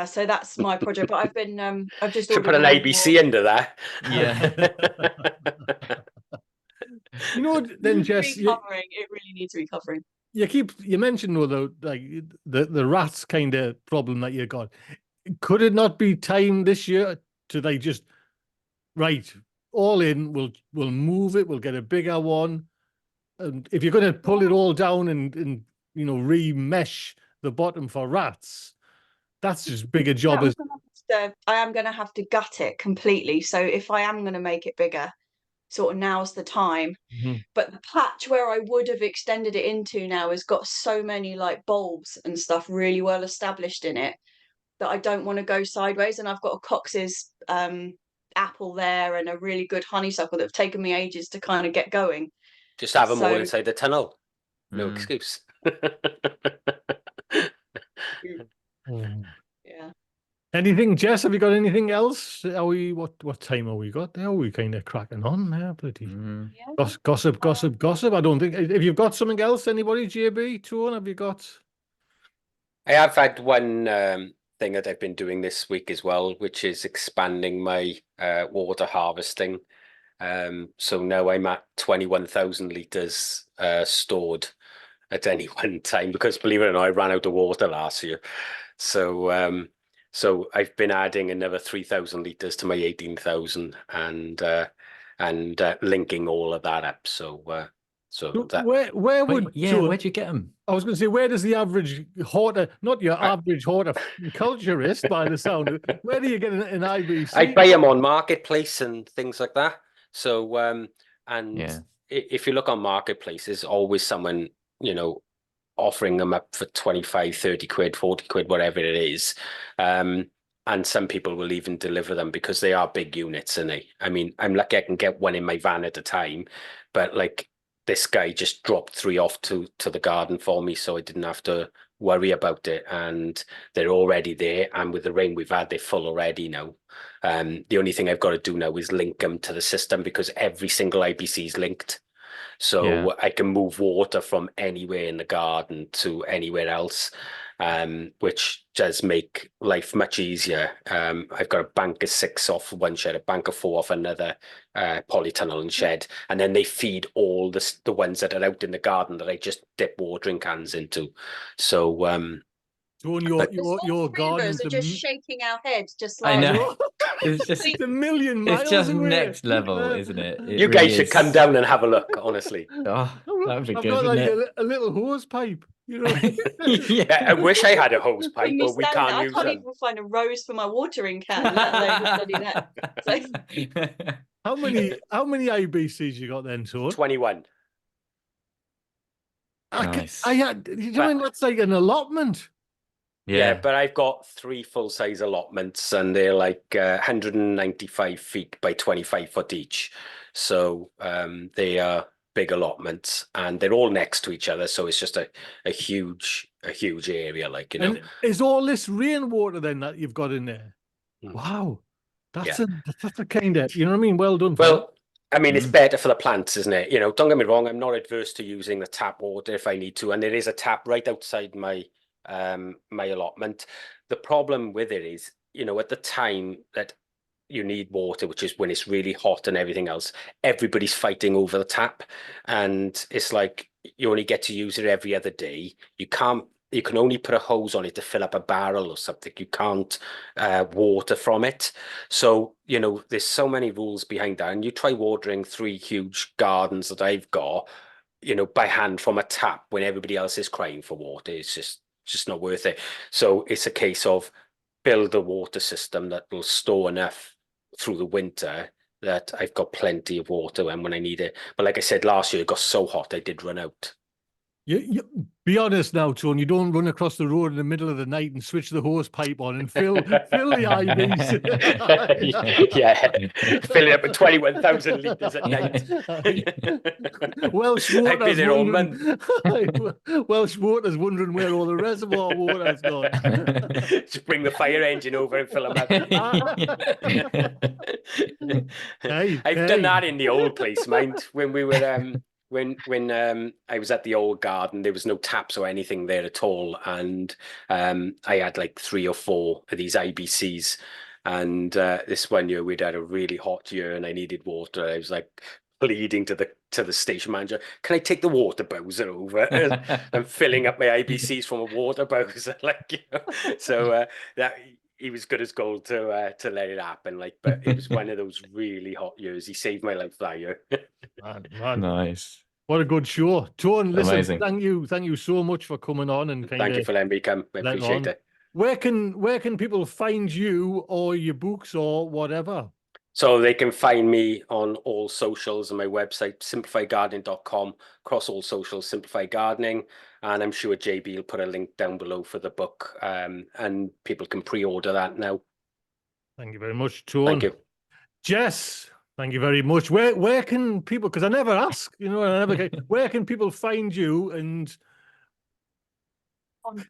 So that's my project. But I've just Should ordered put an more. ABC under that. Yeah. You know what, then, Jess, Recovering, it really needs recovering. you mentioned though, like the rats kind of problem that you got. Could it not be time this year to like just right all in? We'll move it. We'll get a bigger one. And if you're going to pull it all down and remesh the bottom for rats, that's just bigger job as. I am going to have to gut it completely. So if I am going to make it bigger, sort of now's the time. But the patch where I would have extended it into now has got so many like bulbs and stuff really well established in it that I don't want to go sideways. And I've got a Cox's apple there and a really good honeysuckle that have taken me ages to kind of get going. Just have them all inside the tunnel. No excuse. Yeah. Anything, Jess? Have you got anything else? Are we what time are we got there? Are we kind of cracking on there? Bloody gossip. I don't think. If you've got something else, anybody, JB, Tuan, have you got? I have had one thing that I've been doing this week as well, which is expanding my water harvesting. So now I'm at 21,000 litres stored at any one time, because believe it or not, I ran out of water last year. So so I've been adding another 3,000 litres to my 18,000 and linking all of that up. So that where would where'd you get them? I was going to say, where does the average not your average horticulturist by the sound of it, where do you get an IBC? I buy them on Marketplace and things like that. So and if you look on Marketplace, there's always someone, offering them up for 25, 30 quid, 40 quid, whatever it is. And some people will even deliver them because they are big units, and I mean, I'm lucky I can get one in my van at a time, but like this guy just dropped 3 off to the garden for me, so I didn't have to worry about it, and they're already there. And with the rain we've had, they're full already now. The only thing I've got to do now is link them to the system, because every single IBC is linked. So I can move water from anywhere in the garden to anywhere else, which does make life much easier. I've got a bank of 6 off one shed, a bank of 4 off another polytunnel and shed, and then they feed all the ones that are out in the garden that I just dip watering cans into. So So your garden are just shaking our heads, just I like know. It's just a million miles it's just away. next level, isn't it? you guys should come down and have a look, honestly. Oh, that would be I've good, got wouldn't like it? a little hose pipe, Yeah, I wish I had a hose pipe, but we can't I use can't them. even find a rose for my watering can, let alone study that. So, How many IBCs you got then, Tuan? 21. Nice. That's like an allotment. Yeah, but I've got 3 full-size allotments, and they're like 195 feet by 25 foot each. So they are big allotments, and they're all next to each other. So it's just a huge area, like, And is all this rainwater then that you've got in there? Mm. Wow, that's a kind of, you know what I mean? Well done. Well, I mean, it's better for the plants, isn't it? Don't get me wrong, I'm not adverse to using the tap water if I need to, and there is a tap right outside my my allotment. The problem with it is, at the time that you need water, which is when it's really hot and everything else, everybody's fighting over the tap, and it's like you only get to use it every other day. You can only put a hose on it to fill up a barrel or something. You can't water from it. So, there's so many rules behind that. And you try watering 3 huge gardens that I've got, by hand from a tap when everybody else is crying for water. It's just not worth it. So it's a case of build a water system that will store enough through the winter that I've got plenty of water when I need it. But like I said, last year it got so hot I did run out. Be honest now, Tone. You don't run across the road in the middle of the night and switch the hose pipe on and fill the IVs. Yeah, filling up with 21,000 litres at night. Welsh I've been water's there all wondering. Welsh water's wondering where all the reservoir water's gone. Just bring the fire engine over and fill them up. I've done that in the old place, mind. When we were when I was at the old garden, there was no taps or anything there at all, and I had like 3 or 4 of these IBCs. And this one year we'd had a really hot year, and I needed water. I was like pleading to the station manager, "Can I take the water bowser over?" I'm filling up my IBCs from a water bowser, like, you know. So that. He was good as gold to let it happen, like. But it was one of those really hot years. He saved my life that year. Man. Nice. What a good show, Tone. Listen, Amazing. thank you so much for coming on and Thank you for letting me come. I appreciate it. Where can people find you or your books or whatever? So they can find me on all socials and my website, simplifygardening.com, across all socials, Simplify Gardening. And I'm sure JB will put a link down below for the book, and people can pre-order that now. Thank you very much, Tone. Thank you. Jess, thank you very much. Where can people, because I never ask, you know, where can people find you? And On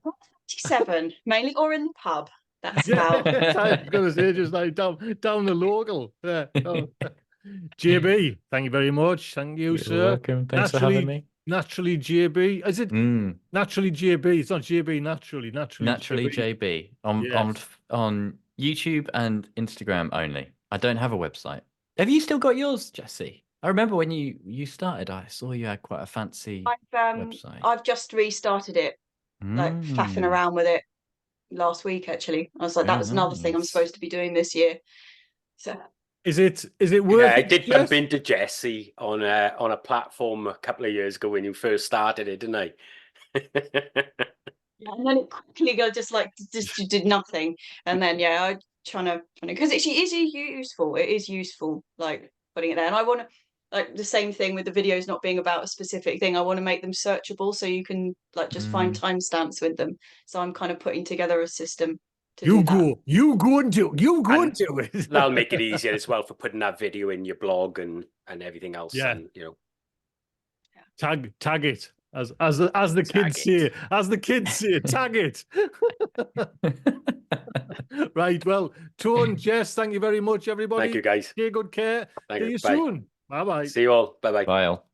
27, mainly, or in the pub. That's yeah, about. I was going to say just like down the local. Yeah. Oh. JB, thank you very much. Thank you, You're sir. welcome. Thanks for having me. Naturally JB. Is it Naturally JB? It's not JB, naturally JB. On YouTube and Instagram only. I don't have a website. Have you still got yours, Jesse? I remember when you started, I saw you had quite a fancy website. I've just restarted it, like faffing around with it last week, actually. I was like, that was another thing I'm supposed to be doing this year. So is it worth I it, did Jess? bump into Jesse on a platform a couple of years ago when you first started it, didn't I? Yeah, and then it quickly just did nothing. And then I trying to, because it is useful. It is useful, like putting it there. And I want to, like, the same thing with the videos not being about a specific thing. I want to make them searchable so you can like just find timestamps with them. So I'm kind of putting together a system to do that. You go and do it. That'll make it easier as well for putting that video in your blog and everything else. Yeah. And, you know, tag it as the kids say. As the kids say, tag it. Right. Well, Tone, Jess, thank you very much, everybody. Thank you, guys. Take good care. Thank See you. you Bye. soon. Bye bye. See you all. Bye bye. Bye all.